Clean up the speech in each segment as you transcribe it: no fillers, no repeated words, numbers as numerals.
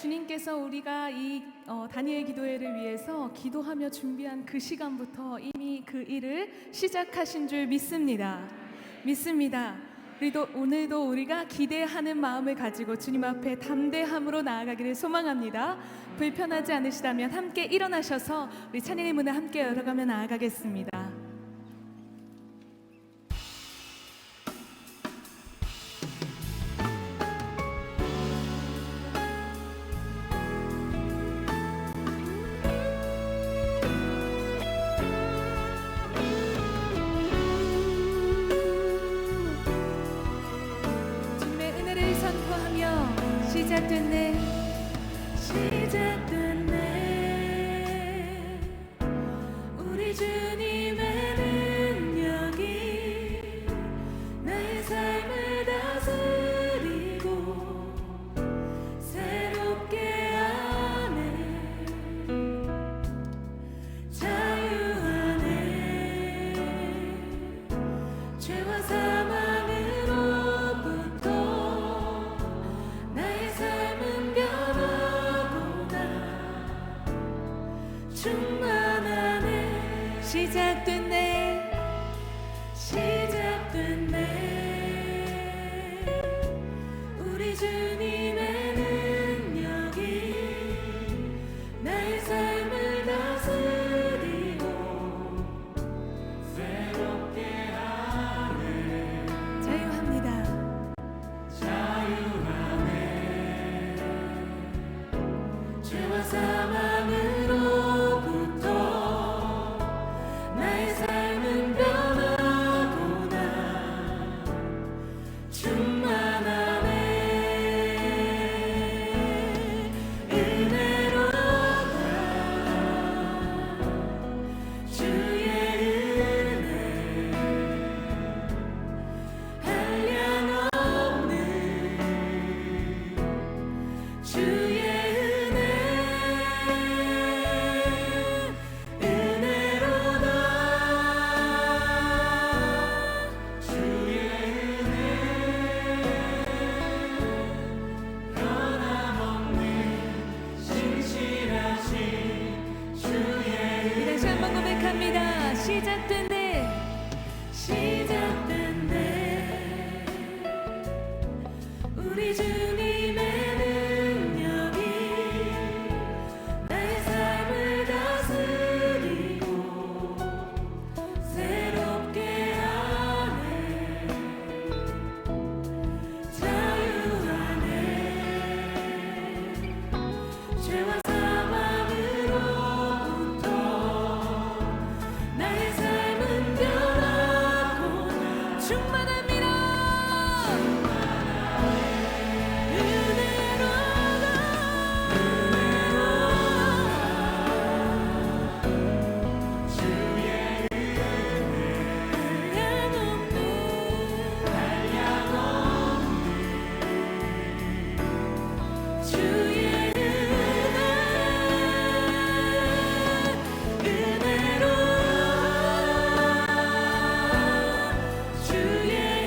주님께서 우리가 이 다니엘 기도회를 위해서 기도하며 준비한 그 시간부터 이미 그 일을 시작하신 줄 믿습니다. 오늘도 우리가 기대하는 마음을 가지고 주님 앞에 담대함으로 나아가기를 소망합니다. 불편하지 않으시다면 함께 일어나셔서 우리 찬양의 문을 함께 열어가며 나아가겠습니다. 시작됐네 우리 주님의 능력이 나의 삶을 다스리고 새롭게 하네 자유하네 죄와 사망으로부터 나의 삶은 충만하네 시작됐네 우리 주님의 능력이 나의 삶을 다스리고 새롭게 하네 자유하네 죄와 사망으로부터 나의 삶은 변하구나 충만하네 은혜로다 주의 은혜 한량없는 주의 시작됐네 우리 주님의 능력이 나의 삶을 다스리고 새롭게 하네 자유하네 죄와 사망으로부터 나의 삶은 충만합니다. 주의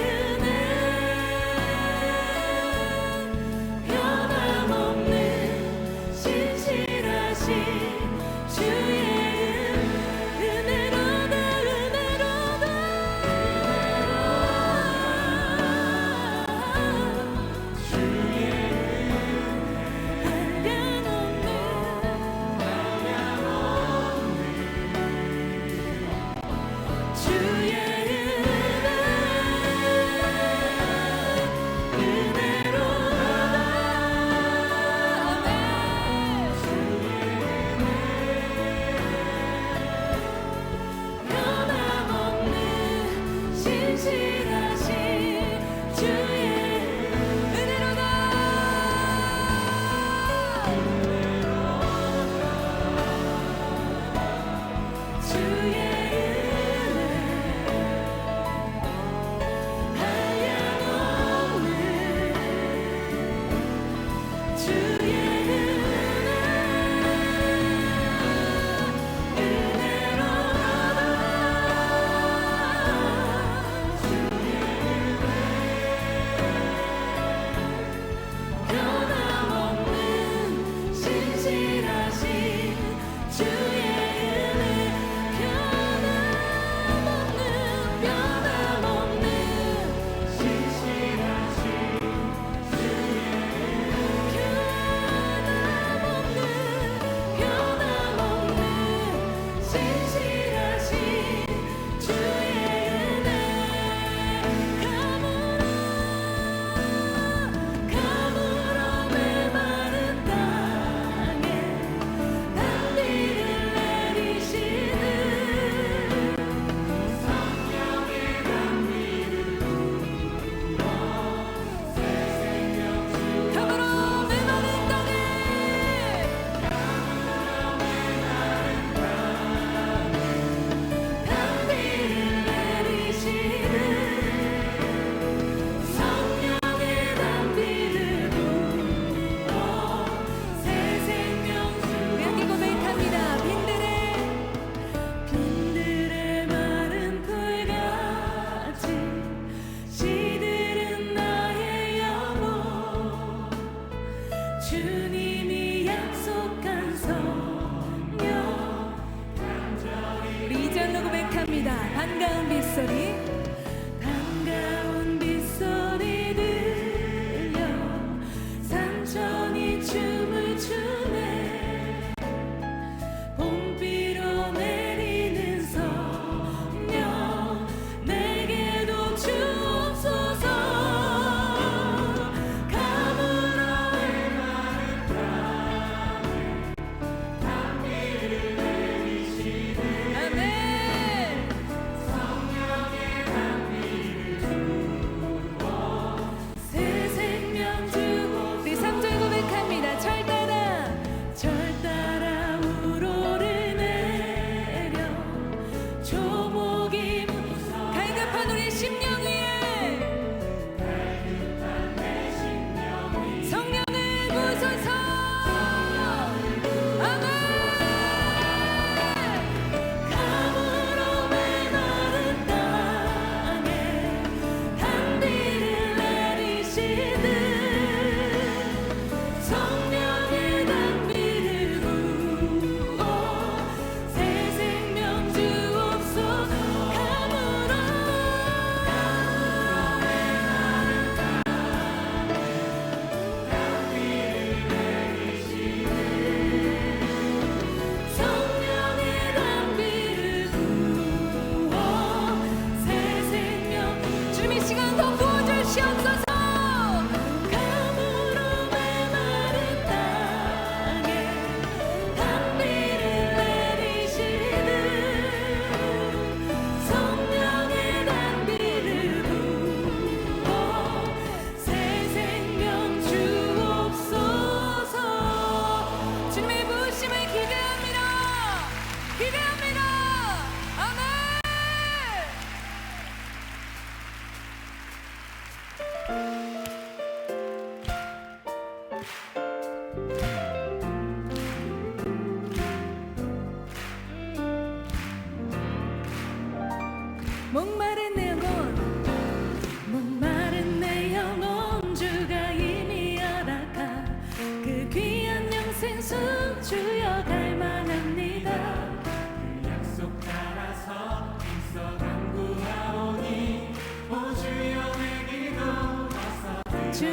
주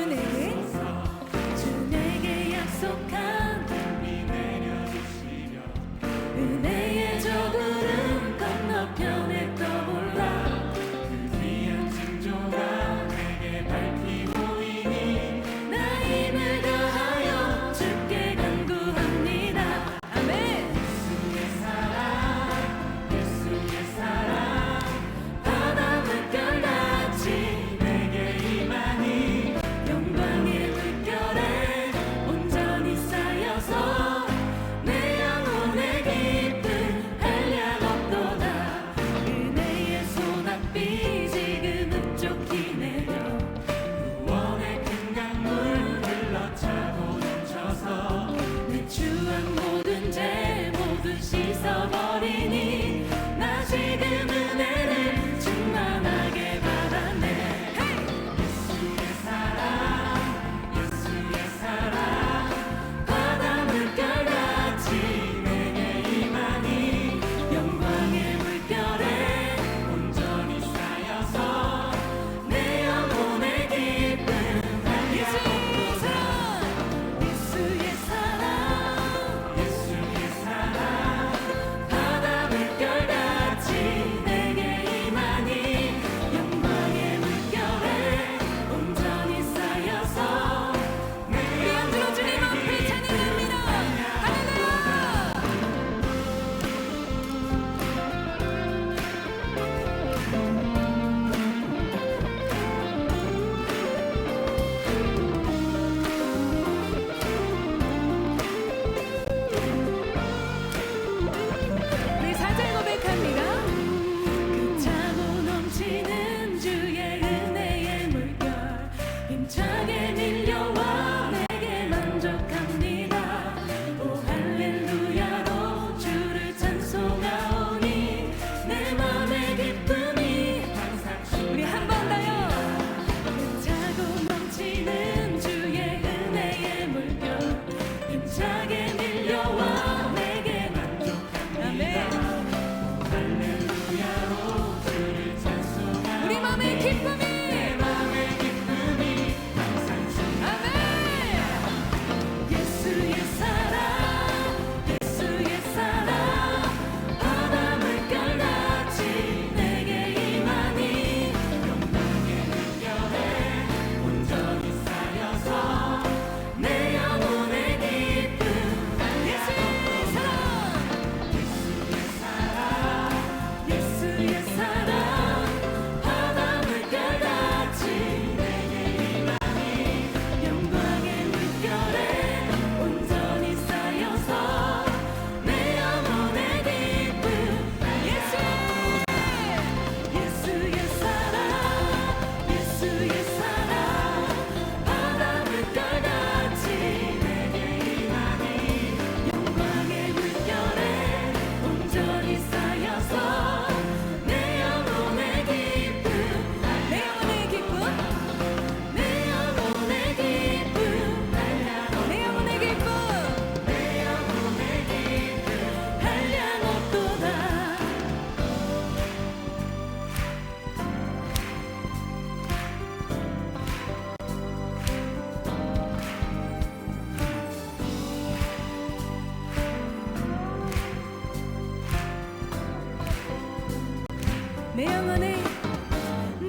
내게 약속한 은혜의 저 구름 건너편에 떠올라 그 귀한 징조가 내게 밝히고 이니 나 힘을 다하여 주께 간구합니다. 아멘. 예수의 사랑 바다 물결같이 내게 임하니 영광의 물결에 온전히 쌓여서 내 영혼의 기쁨 한량 없도다. 은혜의 소낙비 지금 흡족히 내려 구원의 큰 강물 흘러차고 넘쳐서 내 추한 모든 죄 모두 씻어버리니 나 지금 은혜를 충만하게 받았네. 예수의 사랑 바다 물결같이 내게 임하니 영광의 물결에 온전히 쌓여서 내 영혼의 기쁨 예수의 사랑. 예수의 사랑 바다 물결같이 내게 임하니 영광의 물결에 온전히 쌓여서 우리 한주로 주님 앞에 찬양합니다. 할렐루야. 우리 4절 고백합니다. 그 차고 넘치는 주의 은혜의 물결 힘차게 밀려와 내게 만족합니다. 오 할렐루야로 주를 찬송하오니 내 맘의 기쁨이 항상 우리 한 번 더요. 그 차고 넘치는 주의 은혜의 물결 힘차게 밀려와 내게 만족합니다. 아멘. 할렐루야로 주를 찬송하오니 우리 마음의 기쁨이. 내 맘의 기쁨이 항상 아멘. 예수의 사랑 바다 물결같이 내게 임하니 영광의 물결에 온전히 쌓여서 내 영혼의 기쁨 예수의 사랑. 예수의 사랑 바다 물결같이 내게 임하니 영광의 물결에 온전히 쌓여서 내 영혼의 기쁨 예수의 사랑 바다 물결같이 내게 임하니 영광의 물결에 온전히 쌓여서 내 영혼의 기쁨 내 영혼의 기쁨. 내 영혼의 기쁨 내 영혼의 기쁨. 내 영혼의 기쁨 한량 없도다. 내 영혼의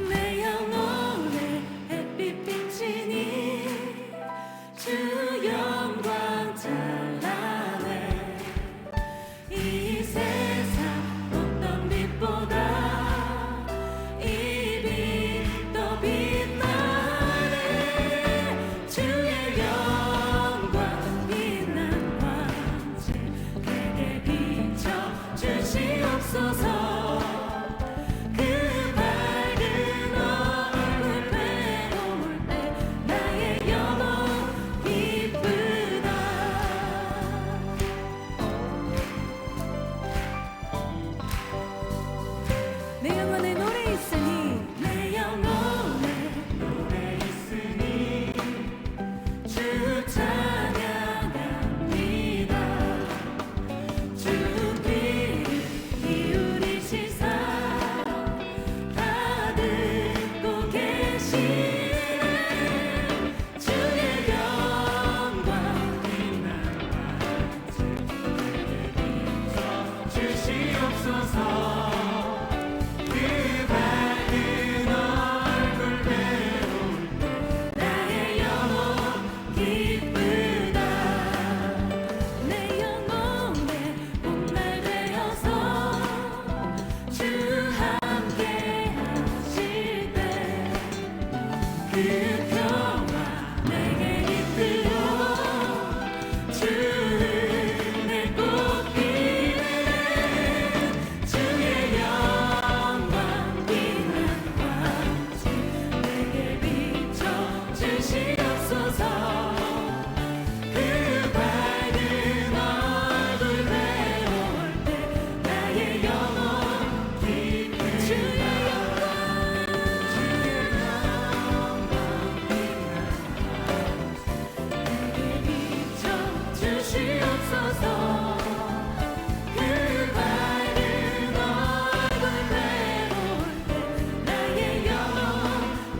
내 영혼의 햇빛 비치니 주 영광 찬란해. 이 세상 어떤 빛보다 이 빛 더 빛나네. 주의 영광 빛난 광채 내게 비춰 주시옵소서. 그 밝은 얼굴 배울 때 나의 영혼 기쁘다. 내 영혼의 노래 있으니 내 영혼에 노래 있으니 주 찬양합니다. 주 귀를 기울이시사 다 듣고 계시네. 그 평화 내게 깃들어 주를 내 꽃피네 주의 영광 빛난 광채 내게 비춰 주시옵소서 그 밝은 얼굴 배울 때 나의 영혼 기쁘다 주의 영광 내게 비춰 주시옵소서 그 밝은 얼굴 배울 때 나의 영혼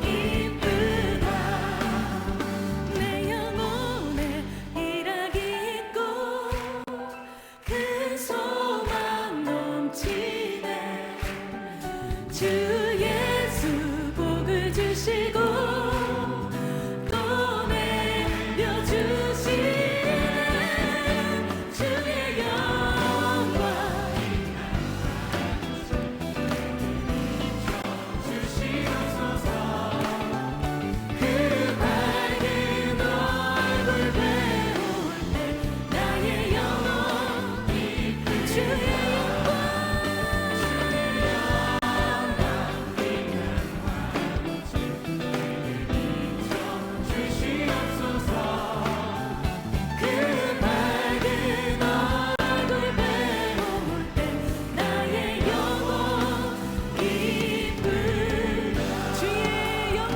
기쁘다 내 영혼에 일하기 있고 큰 소망 넘치네 주 예수 복을 주시고 또 내려주시네 주의 영광 주시옵소서 그 밝은 얼굴 배울 때 나의 영혼 주의 영광 주시옵소서 그 밝은 얼굴 배울 때 나의 영혼 기쁘다 주의 영광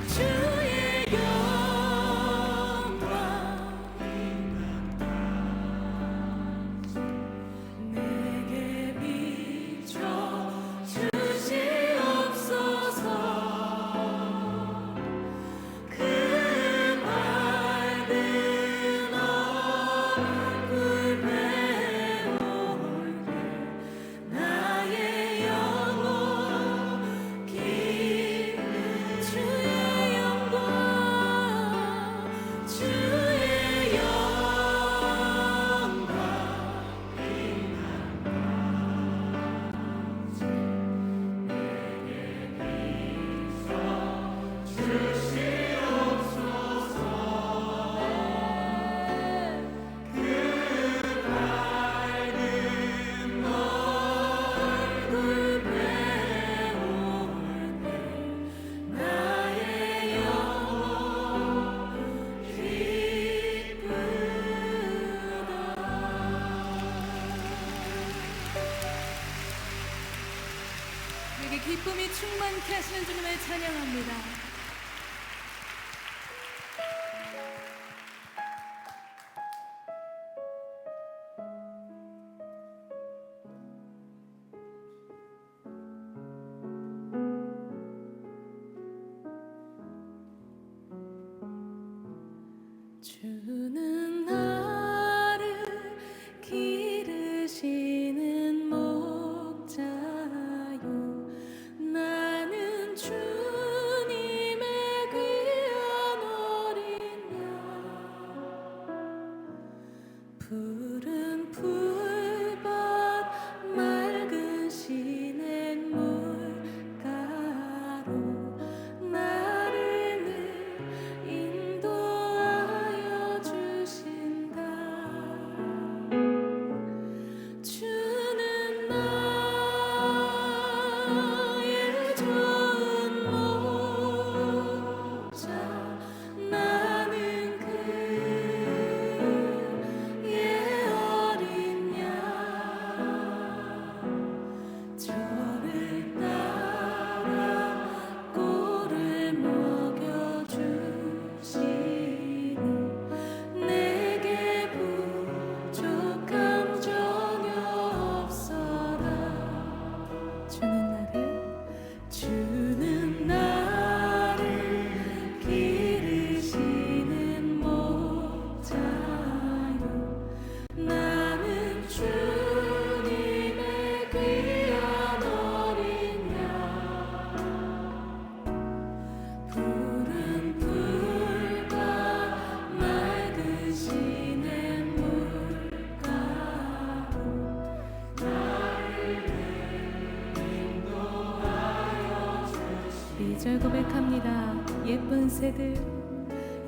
주의 영광 내게 비춰 주시옵소서 그 밝은 얼굴 배울 때 나의 영혼 주의 영광 주의 영광 얼굴 배울 때 나의 영혼 기쁘다 우리에게 기쁨이 충만케 하시는 주님을 찬양합니다. 주는 나를 기르시는 목자요 나는 주님의 귀한 어린 양 푸른 풀밭 맑은 시냇 물가로 나를 늘 인도하여 주신다 주는 나의 좋은 목자 나는 그의 어린 양 저를 따라 꼴을 먹여주시니 내게 부족함 전혀 없어라 주는 나를 기르시는 목자요 나는 주님의 귀한 어린 양 푸른 풀과 맑은 시냇 물가로 나를 인도하여 주시니 오늘 고백합니다. 예쁜 새들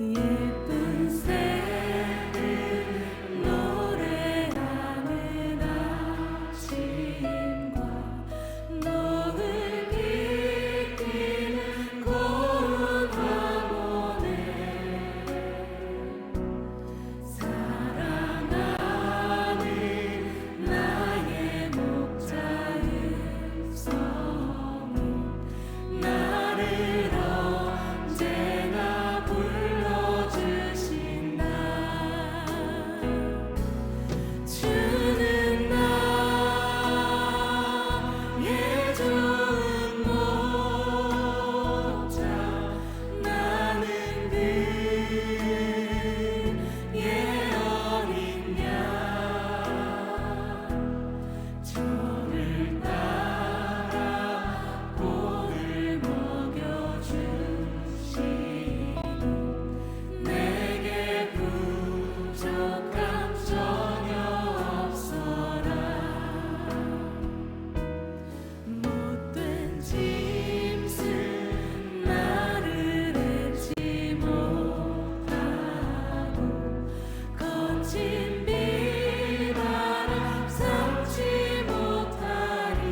예쁜 새들 노래하는 아침과 노을 비키는 고운 황혼에 사랑하는 나의 목자의 성이 나를 언제나 불러주신다. 주는 나의 좋은 목자, 나는 그의 어린 양. 저를 따라 꼴을 먹여주시니 내게 부족함 전혀 없어라. 못된 짐승 나를 밟지 못하고 거친 비바람 삼지 못하리.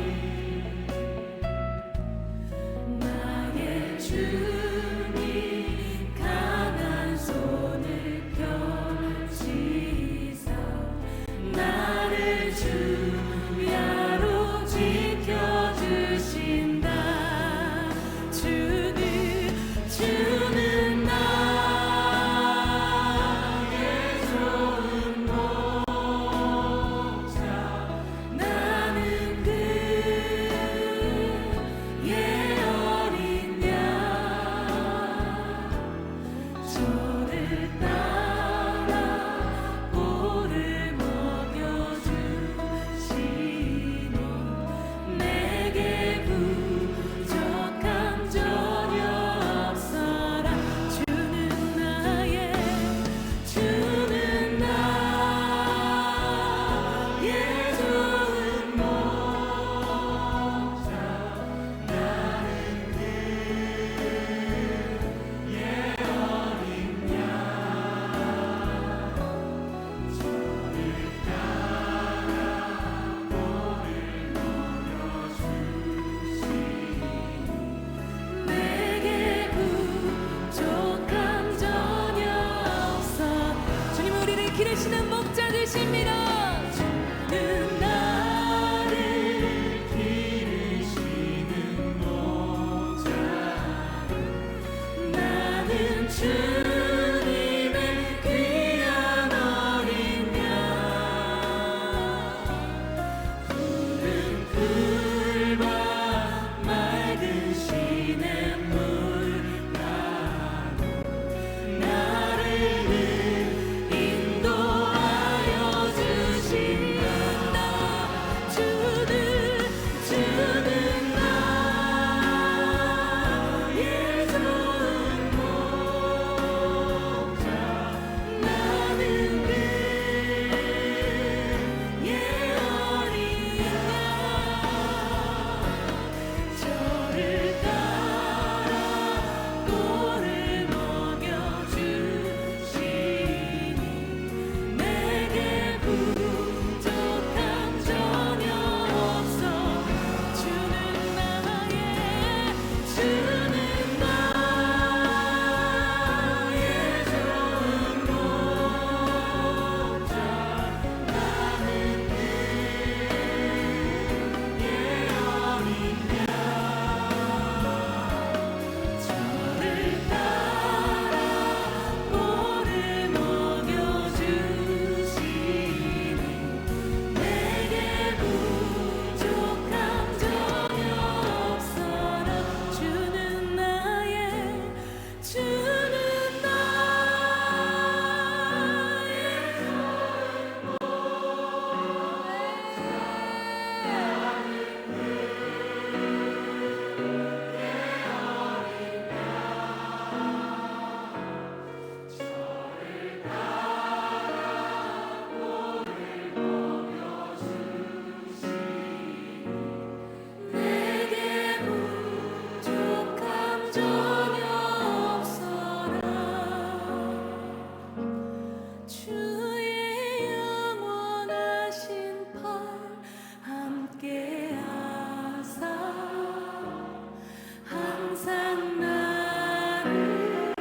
나의 주님 강한 손을 펼치사 나를 주야로 지켜주신다. 주는 나의 좋은 목자, 나는 그의 어린 양. 저를 따라 꼴을 먹여주시니 내게 부족함 전혀 없어라. 주는 나의 좋은 목자, 나는 그의 어린 양. 저를 따라 꼴을 먹여주시니 내게 부족함 전혀 없어. 주님 우리를 기르시는 목자 되십니다. 주는 나를 기르시는 목자, 나는 주님의 귀한 어린 양. 푸른 풀과 맑은 시냇물 나로 나를 인도하여 주신다. 주는 나의 좋은 목자, 나를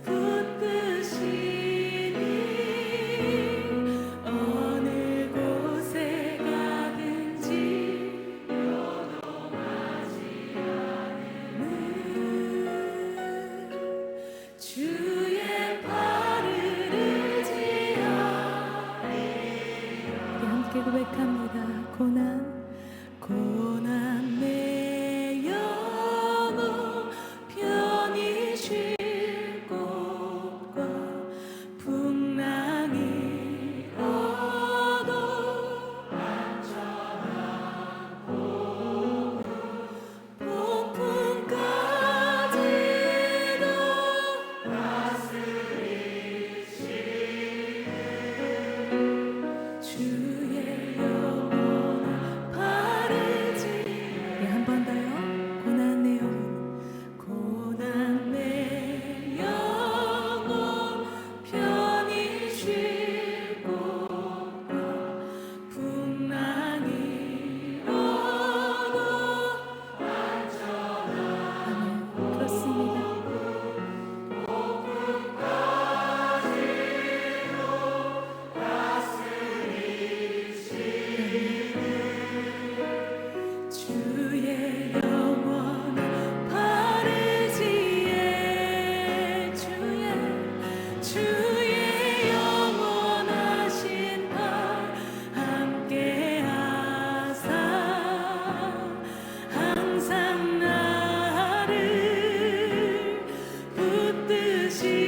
붙드시니 어느 곳에 가든지 주의 팔을 의지하리. 함께 고백합니다. 고난 내 영혼 편히 쉴 곳과 풍랑이 오도 폭풍까지도 주의 영원한 바르지. 한 번 더요. 고난 내 영혼 편히 쉴 곳과 풍랑이 오도 안전하고. 그렇습니다. 주의 영원한 바르지에 주의 영원하신 팔 함께 하사 항상 나를 붙드시니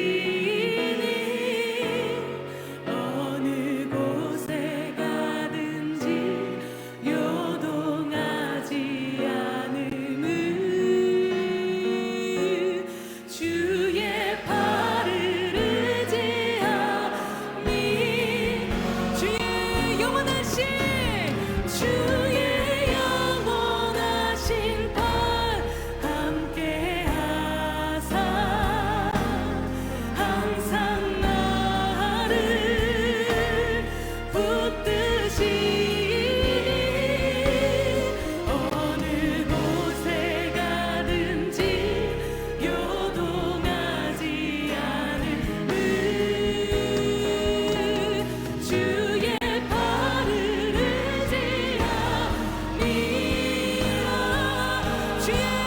어느 곳에 가든지 요동하지 않음을 주의 팔을 의지하니 주의 영원하신 팔 함께 하사 항상 나를 붙드시니 어느 곳에 가든지 요동하지 않음을 주의 팔을 의지하니 주의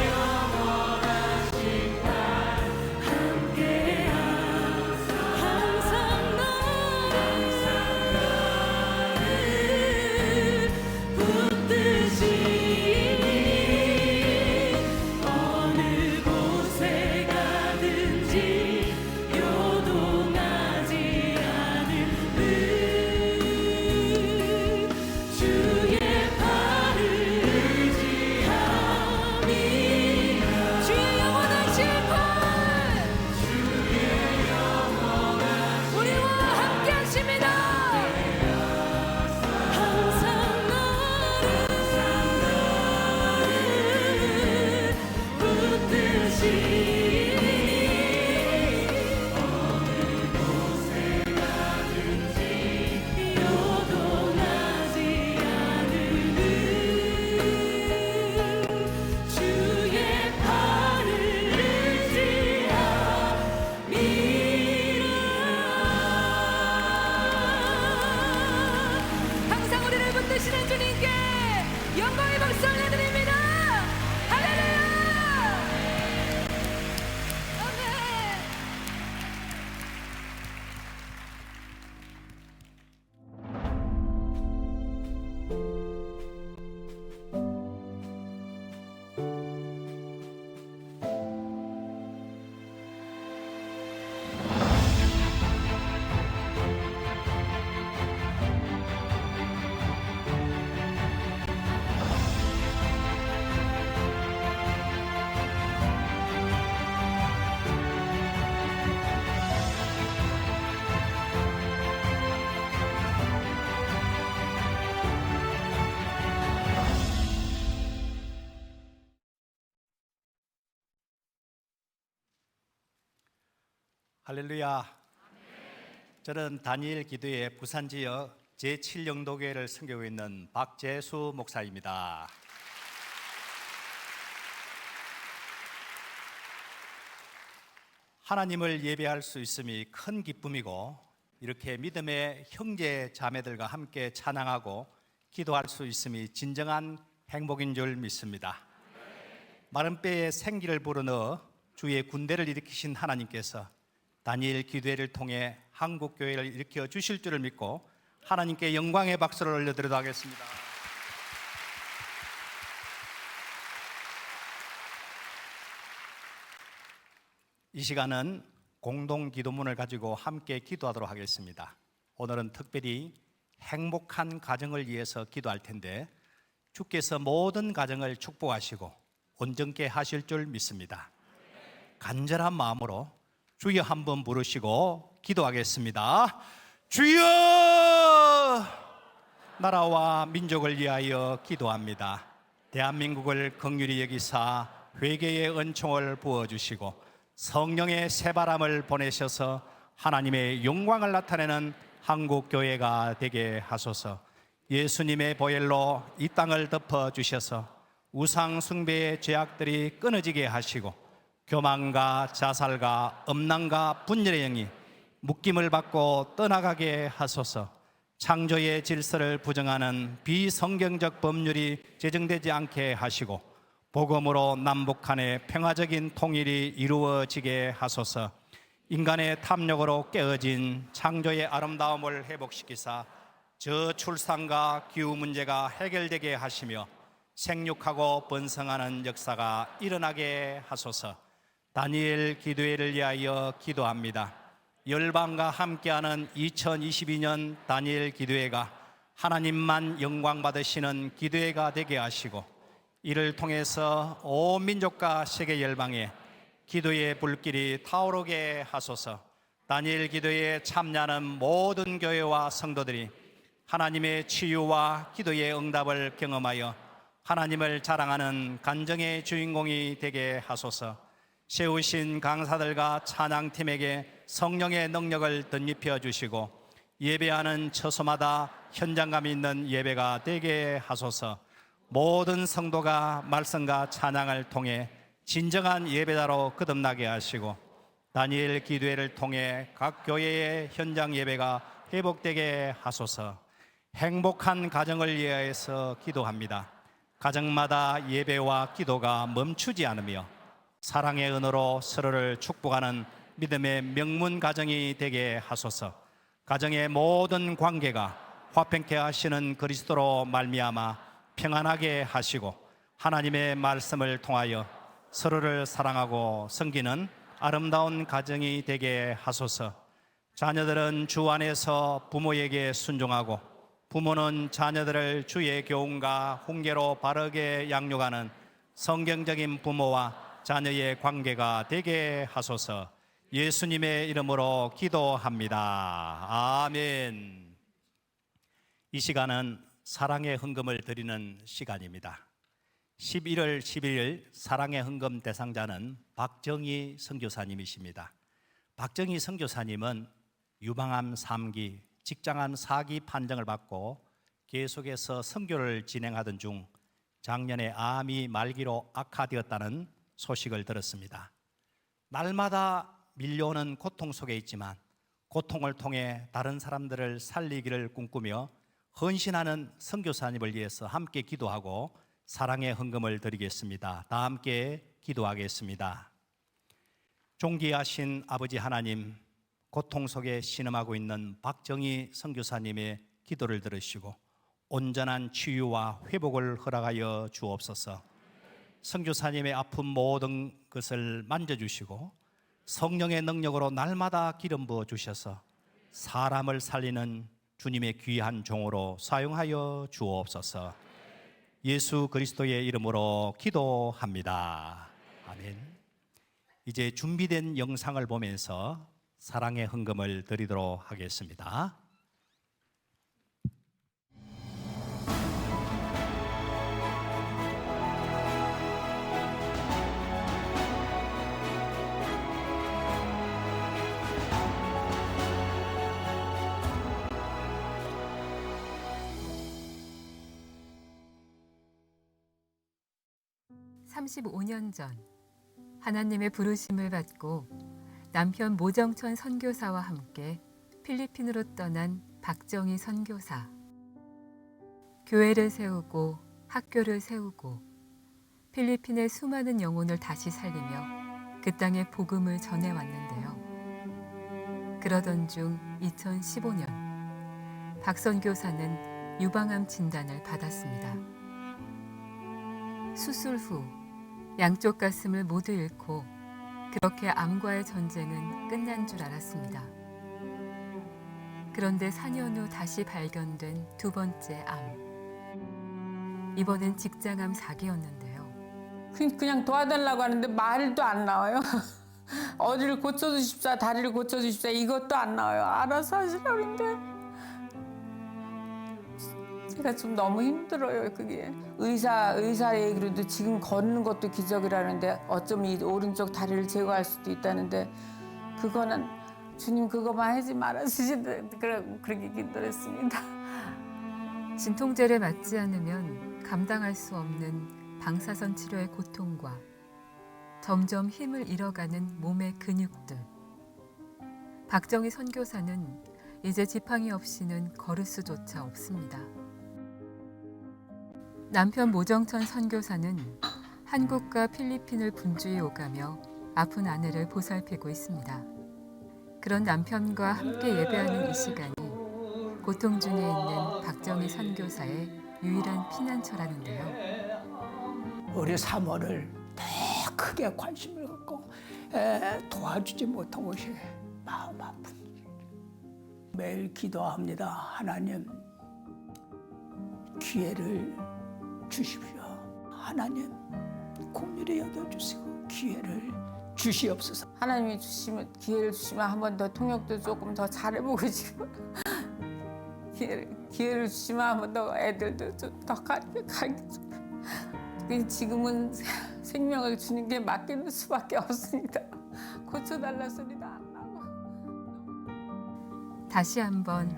영원하신 팔 함께 하사 항상 나를 붙드시니 어느 곳에 가든지 요동하지 않음을 주의 팔을 의지하니 주의 영원하신 팔 우리와 함께 하십니다. 항상 나를 붙드시니 어느 곳에 가든지 요동하지 않음을 주의 팔을 의지함이라. 항상 우리를 붙드시는 주님께 영광의 박수 올려드립니다. 할렐루야. 아멘. 할렐루야. 저는 다니엘 기도회 부산 지역 제7영도교회를 섬기고 있는 박재수 목사입니다. 하나님을 예배할 수 있음이 큰 기쁨이고 이렇게 믿음의 형제 자매들과 함께 찬양하고 기도할 수 있음이 진정한 행복인 줄 믿습니다. 마른 뼈에 생기를 불어넣어 주의 군대를 일으키신 하나님께서 다니엘 기도회를 통해 한국 교회를 일으켜 주실 줄을 믿고 하나님께 영광의 박수를 올려드리도록 하겠습니다. 이 시간은 공동 기도문을 가지고 함께 기도하도록 하겠습니다. 오늘은 특별히 행복한 가정을 위해서 기도할 텐데 주께서 모든 가정을 축복하시고 온전케 하실 줄 믿습니다. 간절한 마음으로 주여 한번 부르시고 기도하겠습니다. 주여! 나라와 민족을 위하여 기도합니다. 대한민국을 긍휼히 여기사 회개의 은총을 부어주시고 성령의 새바람을 보내셔서 하나님의 영광을 나타내는 한국교회가 되게 하소서. 예수님의 보혈로 이 땅을 덮어주셔서 우상 숭배의 죄악들이 끊어지게 하시고 교만과 자살과 음란과 분열의 영이 묶임을 받고 떠나가게 하소서. 창조의 질서를 부정하는 비성경적 법률이 제정되지 않게 하시고 복음으로 남북한의 평화적인 통일이 이루어지게 하소서. 인간의 탐욕으로 깨어진 창조의 아름다움을 회복시키사 저출산과 기후 문제가 해결되게 하시며 생육하고 번성하는 역사가 일어나게 하소서. 다니엘 기도회를 위하여 기도합니다. 열방과 함께하는 2022년 다니엘 기도회가 하나님만 영광 받으시는 기도회가 되게 하시고 이를 통해서 온 민족과 세계 열방에 기도의 불길이 타오르게 하소서. 다니엘 기도회에 참여하는 모든 교회와 성도들이 하나님의 치유와 기도의 응답을 경험하여 하나님을 자랑하는 간정의 주인공이 되게 하소서. 세우신 강사들과 찬양팀에게 성령의 능력을 덧입혀 주시고 예배하는 처소마다 현장감 있는 예배가 되게 하소서. 모든 성도가 말씀과 찬양을 통해 진정한 예배자로 거듭나게 하시고 다니엘 기도회를 통해 각 교회의 현장 예배가 회복되게 하소서. 행복한 가정을 위하여서 기도합니다. 가정마다 예배와 기도가 멈추지 않으며 사랑의 은혜로 서로를 축복하는 믿음의 명문 가정이 되게 하소서. 가정의 모든 관계가 화평케 하시는 그리스도로 말미암아 평안하게 하시고 하나님의 말씀을 통하여 서로를 사랑하고 섬기는 아름다운 가정이 되게 하소서. 자녀들은 주 안에서 부모에게 순종하고 부모는 자녀들을 주의 교훈과 훈계로 바르게 양육하는 성경적인 부모와 자녀의 관계가 되게 하소서. 예수님의 이름으로 기도합니다. 아멘. 이 시간은 사랑의 헌금을 드리는 시간입니다. 11월 11일 사랑의 헌금 대상자는 박정희 선교사님이십니다. 박정희 선교사님은 유방암 3기, 직장암 4기 판정을 받고 계속해서 선교를 진행하던 중 작년에 암이 말기로 악화되었다는 소식을 들었습니다. 날마다 밀려오는 고통 속에 있지만 고통을 통해 다른 사람들을 살리기를 꿈꾸며 헌신하는 선교사님을 위해서 함께 기도하고 사랑의 헌금을 드리겠습니다. 다 함께 기도하겠습니다. 존귀하신 아버지 하나님, 고통 속에 신음하고 있는 박정희 선교사님의 기도를 들으시고 온전한 치유와 회복을 허락하여 주옵소서. 선교사님의 아픈 모든 것을 만져주시고 성령의 능력으로 날마다 기름 부어 주셔서 사람을 살리는 주님의 귀한 종으로 사용하여 주옵소서. 예수 그리스도의 이름으로 기도합니다. 아멘. 이제 준비된 영상을 보면서 사랑의 헌금을 드리도록 하겠습니다. (35년) 전 하나님의 부르심을 받고 남편 모정천 선교사와 함께 필리핀으로 떠난 박정희 선교사. 교회를 세우고 학교를 세우고 필리핀의 수많은 영혼을 다시 살리며 그 땅에 복음을 전해왔는데요. 그러던 중 2015년 박 선교사는 유방암 진단을 받았습니다. 수술 후 양쪽 가슴을 모두 잃고 그렇게 암과의 전쟁은 끝난 줄 알았습니다. 그런데 4년 후 다시 발견된 두 번째 암. 이번엔 직장암 4기였는데요. 그냥 도와달라고 하는데 말도 안 나와요. 어디를 고쳐주십사, 다리를 고쳐주십사 이것도 안 나와요. 알아서 하시라고 그러는데 제가 좀 너무 힘들어요. 그게 의사 얘기로도 지금 걷는 것도 기적이라는데 어쩌면 이 오른쪽 다리를 제거할 수도 있다는데 그거는 주님 그거만 하지 말아주시는데 그렇게 기도했습니다. 진통제를 맞지 않으면 감당할 수 없는 방사선 치료의 고통과 점점 힘을 잃어가는 몸의 근육들. 박정희 선교사는 이제 지팡이 없이는 걸을 수조차 없습니다. 남편 모정천 선교사는 한국과 필리핀을 분주히 오가며 아픈 아내를 보살피고 있습니다. 그런 남편과 함께 예배하는 이 시간이 고통 중에 있는 박정희 선교사의 유일한 피난처라는데요. 우리 사모를 더 크게 관심을 갖고 도와주지 못한 것이 마음 아픈 일이죠. 매일 기도합니다. 하나님 기회를 주십시오. 하나님 긍휼히 여겨주시고 기회를 주시옵소서. 하나님이 주시면 기회를 주시면 한 번 더 통역도 조금 더 잘해보고 싶어요. 기회를 주시면 한 번 더 애들도 좀 더 가르쳐주고 지금은 생명을 주는 게 맡기는 수밖에 없습니다. 고쳐달라 소리도 안 나고. 다시 한번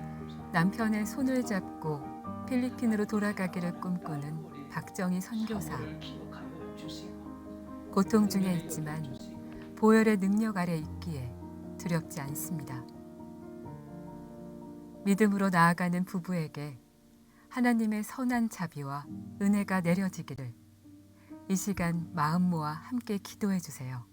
남편의 손을 잡고 필리핀으로 돌아가기를 꿈꾸는 박정희 선교사. 고통 중에 있지만 보혈의 능력 아래 있기에 두렵지 않습니다. 믿음으로 나아가는 부부에게 하나님의 선한 자비와 은혜가 내려지기를 이 시간 마음 모아 함께 기도해 주세요.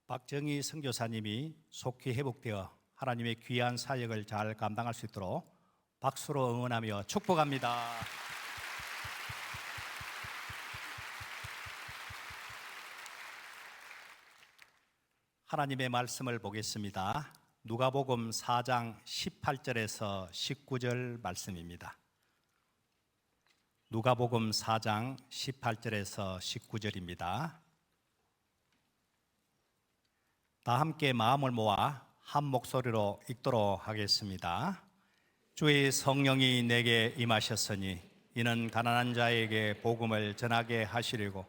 박정희 선교사님이 속히 회복되어 하나님의 귀한 사역을 잘 감당할 수 있도록 박수로 응원하며 축복합니다. 하나님의 말씀을 보겠습니다. 누가복음 4장 18절에서 19절 말씀입니다. 누가복음 4장 18절에서 19절입니다. 다 함께 마음을 모아 한 목소리로 읽도록 하겠습니다. 주의 성령이 내게 임하셨으니 이는 가난한 자에게 복음을 전하게 하시려고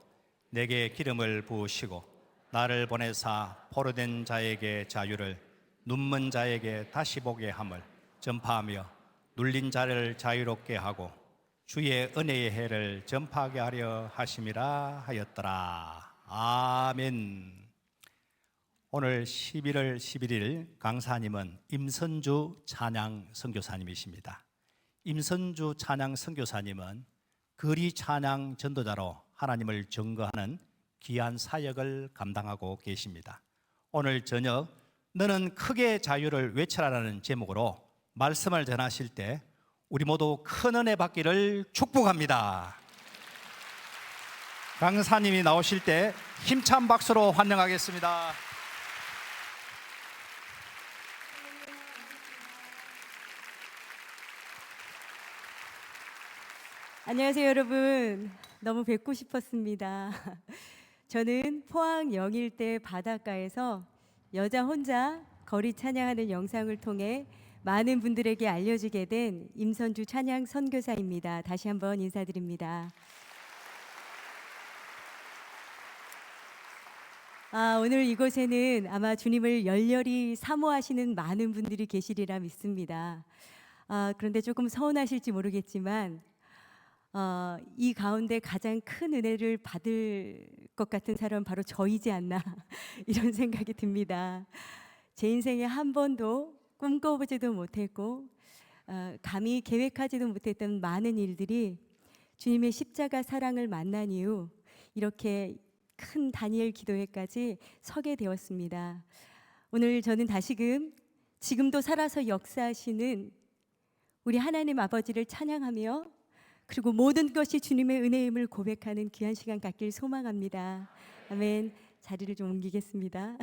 내게 기름을 부으시고 나를 보내사 포로된 자에게 자유를 눈먼 자에게 다시 보게 함을 전파하며 눌린 자를 자유롭게 하고 주의 은혜의 해를 전파하게 하려 하심이라 하였더라. 아멘. 오늘 11월 11일 강사님은 임선주 찬양 선교사님이십니다. 임선주 찬양 선교사님은 거리 찬양 전도자로 하나님을 증거하는 귀한 사역을 감당하고 계십니다. 오늘 저녁 너는 크게 자유를 외쳐라라는 제목으로 말씀을 전하실 때 우리 모두 큰 은혜 받기를 축복합니다. 강사님이 나오실 때 힘찬 박수로 환영하겠습니다. 안녕하세요, 여러분. 너무 뵙고 싶었습니다. 저는 포항 영일대 바닷가에서 여자 혼자 거리 찬양하는 영상을 통해 많은 분들에게 알려지게 된 임선주 찬양 선교사입니다. 다시 한번 인사드립니다. 오늘 이곳에는 아마 주님을 열렬히 사모하시는 많은 분들이 계시리라 믿습니다. 그런데 조금 서운하실지 모르겠지만 이 가운데 가장 큰 은혜를 받을 것 같은 사람은 바로 저이지 않나 이런 생각이 듭니다. 제 인생에 한 번도 꿈꿔보지도 못했고 감히 계획하지도 못했던 많은 일들이 주님의 십자가 사랑을 만난 이후 이렇게 큰 다니엘 기도회까지 서게 되었습니다. 오늘 저는 다시금 지금도 살아서 역사하시는 우리 하나님 아버지를 찬양하며 그리고 모든 것이 주님의 은혜임을 고백하는 귀한 시간 갖길 소망합니다. 아멘. 자리를 좀 옮기겠습니다.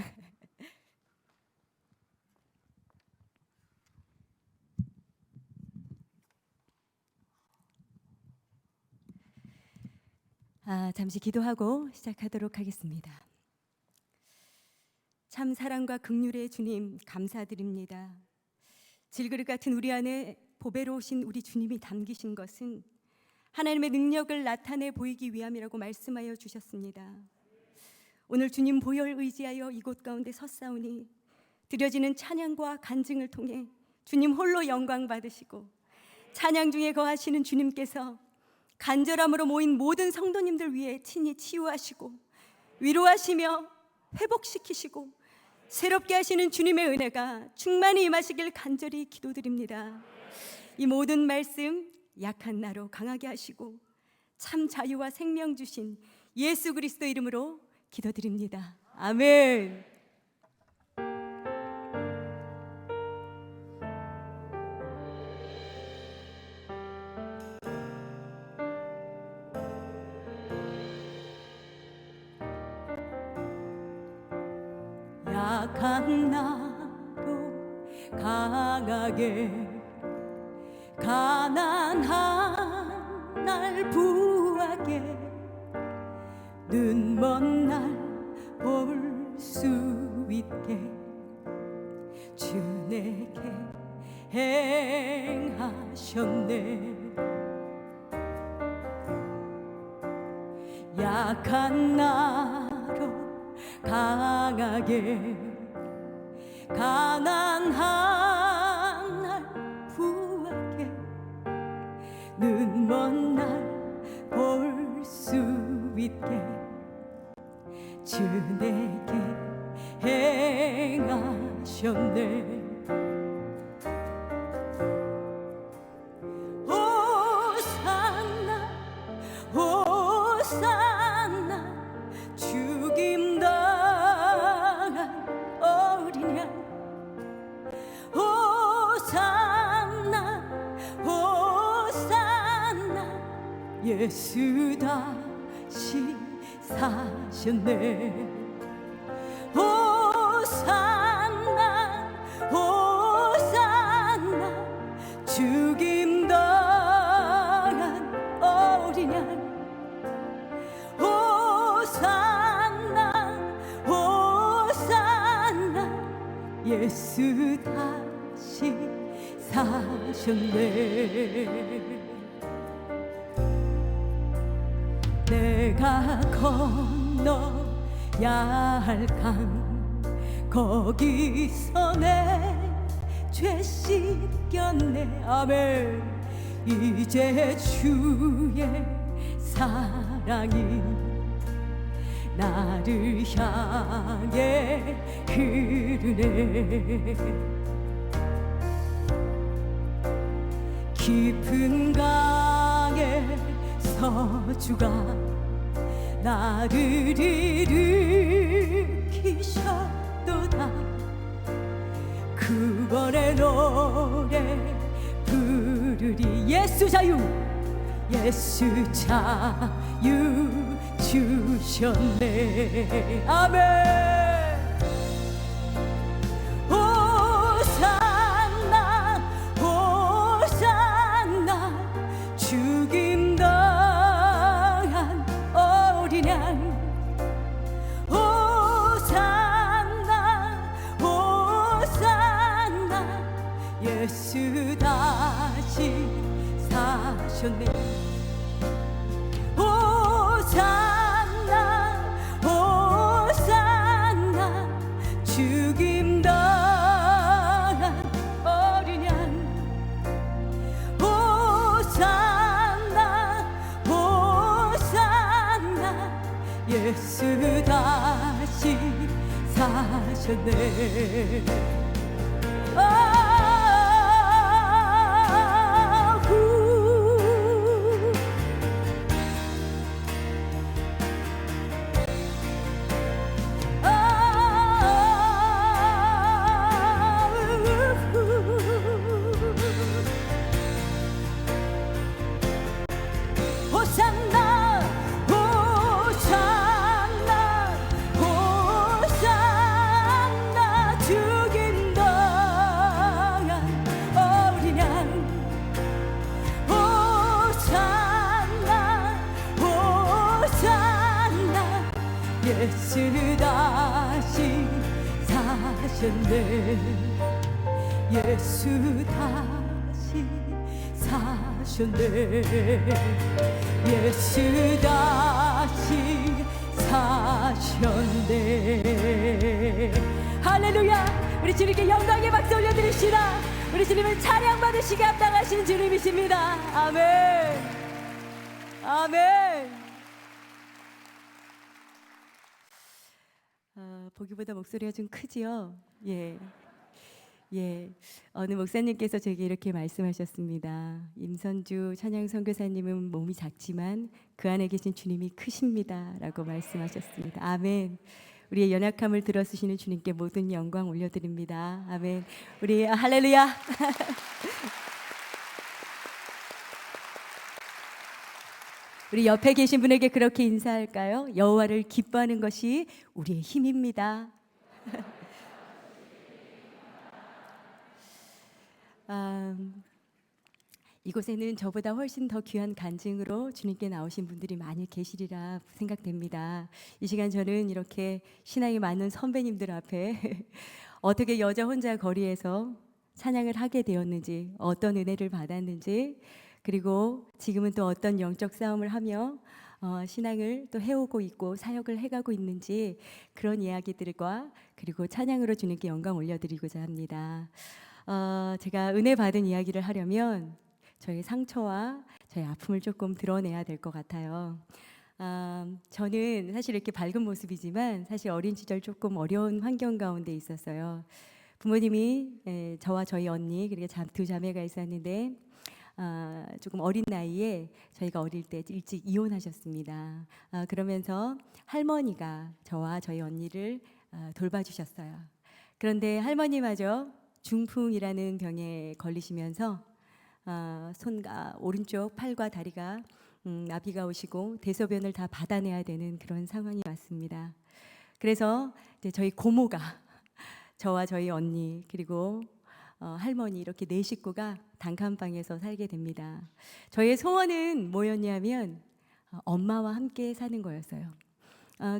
잠시 기도하고 시작하도록 하겠습니다. 참 사랑과 긍휼의 주님 감사드립니다. 질그릇 같은 우리 안에 보배로우신 우리 주님이 담기신 것은 하나님의 능력을 나타내 보이기 위함이라고 말씀하여 주셨습니다. 오늘 주님 보혈 의지하여 이곳 가운데 섰사오니 드려지는 찬양과 간증을 통해 주님 홀로 영광 받으시고 찬양 중에 거하시는 주님께서 간절함으로 모인 모든 성도님들 위해 친히 치유하시고 위로하시며 회복시키시고 새롭게 하시는 주님의 은혜가 충만히 임하시길 간절히 기도드립니다. 이 모든 말씀 약한 나로 강하게 하시고 참 자유와 생명 주신 예수 그리스도 이름으로 기도드립니다. 아멘. 약한 나로 강하게 가난한 날 부하게 눈먼 날 볼 수 있게 주 내게 행하셨네. 약한 나로 강하게 가난한 날 부하게 눈먼 날 볼 수 있게 주 내게 행하셨네. 호산나 호산나 죽임 당한 어린 양 호산나 호산나 예수 다시 사셨네. 호산나 호산나 죽임 당한 어린 양 호산나 호산나 예수 다시 사셨네. 내가 건너야 할 강 거기서 내 죄 씻겼네. 아멘. 이제 주의 사랑이 나를 향해 흐르네. 깊은 강에서 주가 나를 일으키셨도다. 구원의 노래 부르리. 예수 자유 예수 자유 주셨네. 아멘. 호산나 호산나 죽임 당한 어린 양 호산나 호산나 예수 다시 사셨네. 호산나 호산나 죽임 당한 어린 양 호산나 호산나 예수 다시 사셨네 호산나 호산나 호산나 죽임 당한 어린 양 호산나 호산나 예수 다시 사셨네 예수 다시 사셨네 예수 다시 사셨네 할렐루야 우리 주님께 영광의 박수 올려드립시다 우리 주님은 찬양 받으시게 합당하신 주님이십니다 아멘 아멘 보기보다 목소리가 좀 크지요 예. 예, 어느 목사님께서 제게 이렇게 말씀하셨습니다. 임선주 찬양 선교사님은 몸이 작지만 그 안에 계신 주님이 크십니다라고 말씀하셨습니다. 아멘. 우리의 연약함을 들어주시는 주님께 모든 영광 올려드립니다. 아멘. 우리 할렐루야. 우리 옆에 계신 분에게 그렇게 인사할까요? 여호와를 기뻐하는 것이 우리의 힘입니다. 이곳에는 저보다 훨씬 더 귀한 간증으로 주님께 나오신 분들이 많이 계시리라 생각됩니다. 이 시간 저는 이렇게 신앙이 많은 선배님들 앞에 어떻게 여자 혼자 거리에서 찬양을 하게 되었는지, 어떤 은혜를 받았는지, 그리고 지금은 또 어떤 영적 싸움을 하며 신앙을 또 해오고 있고 사역을 해가고 있는지 그런 이야기들과 그리고 찬양으로 주님께 영광 올려드리고자 합니다. 제가 은혜 받은 이야기를 하려면 저희 상처와 저희 아픔을 조금 드러내야 될 것 같아요. 저는 사실 이렇게 밝은 모습이지만 사실 어린 시절 조금 어려운 환경 가운데 있었어요. 부모님이 저와 저희 언니 그리고 두 자매가 있었는데 조금 어린 나이에 저희가 어릴 때 일찍 이혼하셨습니다. 그러면서 할머니가 저와 저희 언니를 돌봐주셨어요. 그런데 할머니마저 중풍이라는 병에 걸리시면서 오른쪽 팔과 다리가 나비가 오시고 대소변을 다 받아내야 되는 그런 상황이 왔습니다. 그래서 이제 저희 고모가 저와 저희 언니 그리고 할머니 이렇게 네 식구가 단칸방에서 살게 됩니다. 저의 소원은 뭐였냐면 엄마와 함께 사는 거였어요.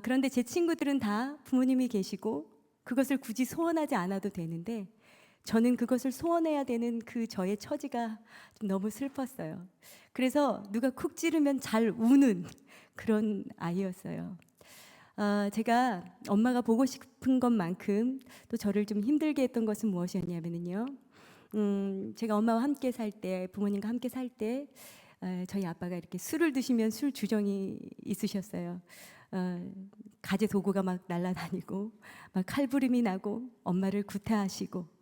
그런데 제 친구들은 다 부모님이 계시고 그것을 굳이 소원하지 않아도 되는데 저는 그것을 소원해야 되는 그 저의 처지가 좀 너무 슬펐어요. 그래서 누가 쿡 찌르면 잘 우는 그런 아이였어요. 제가 엄마가 보고 싶은 것만큼 또 저를 좀 힘들게 했던 것은 무엇이었냐면요. 제가 엄마와 함께 살 때, 부모님과 함께 살 때 저희 아빠가 이렇게 술을 드시면 술 주정이 있으셨어요. 가재 도구가 막 날아다니고 막 칼부림이 나고 엄마를 구타하시고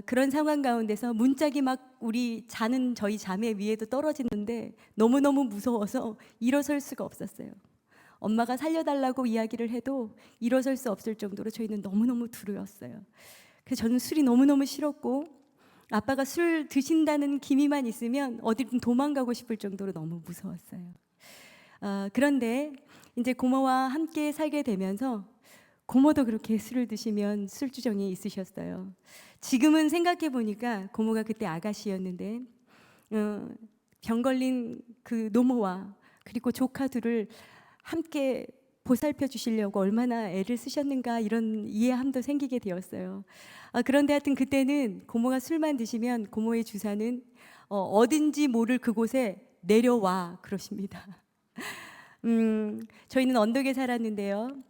그런 상황 가운데서 문짝이 막 우리 자는 저희 자매 위에도 떨어지는데 너무너무 무서워서 일어설 수가 없었어요. 엄마가 살려달라고 이야기를 해도 일어설 수 없을 정도로 저희는 너무너무 두려웠어요. 그래서 저는 술이 너무너무 싫었고 아빠가 술 드신다는 기미만 있으면 어디든 도망가고 싶을 정도로 너무 무서웠어요. 그런데 이제 고모와 함께 살게 되면서 고모도 그렇게 술을 드시면 술주정이 있으셨어요. 지금은 생각해 보니까 고모가 그때 아가씨였는데 병 걸린 그 노모와 그리고 조카 둘을 함께 보살펴 주시려고 얼마나 애를 쓰셨는가 이런 이해함도 생기게 되었어요. 그런데 하여튼 그때는 고모가 술만 드시면 고모의 주사는 어딘지 모를 그곳에 내려와 그러십니다. 저희는 언덕에 살았는데요.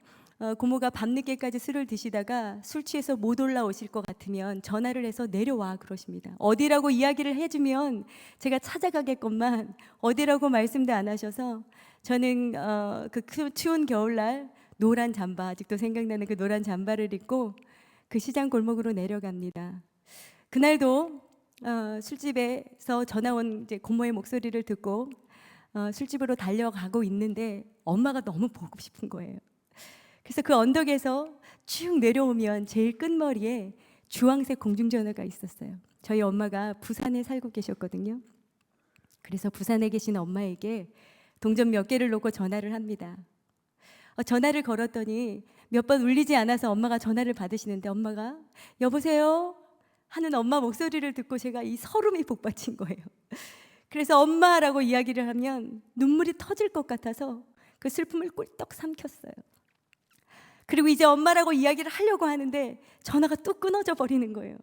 고모가 밤늦게까지 술을 드시다가 술 취해서 못 올라오실 것 같으면 전화를 해서 내려와 그러십니다. 어디라고 이야기를 해주면 제가 찾아가겠건만 어디라고 말씀도 안 하셔서 저는 그 추운 겨울날 노란 잠바, 아직도 생각나는 그 노란 잠바를 입고 그 시장 골목으로 내려갑니다. 그날도 술집에서 전화 온 이제 고모의 목소리를 듣고 술집으로 달려가고 있는데 엄마가 너무 보고 싶은 거예요. 그래서 그 언덕에서 쭉 내려오면 제일 끝머리에 주황색 공중전화가 있었어요. 저희 엄마가 부산에 살고 계셨거든요. 그래서 부산에 계신 엄마에게 동전 몇 개를 놓고 전화를 합니다. 전화를 걸었더니 몇 번 울리지 않아서 엄마가 전화를 받으시는데 엄마가 여보세요? 하는 엄마 목소리를 듣고 제가 이 서름이 복받친 거예요. 그래서 엄마라고 이야기를 하면 눈물이 터질 것 같아서 그 슬픔을 꿀떡 삼켰어요. 그리고 이제 엄마라고 이야기를 하려고 하는데 전화가 뚝 끊어져 버리는 거예요.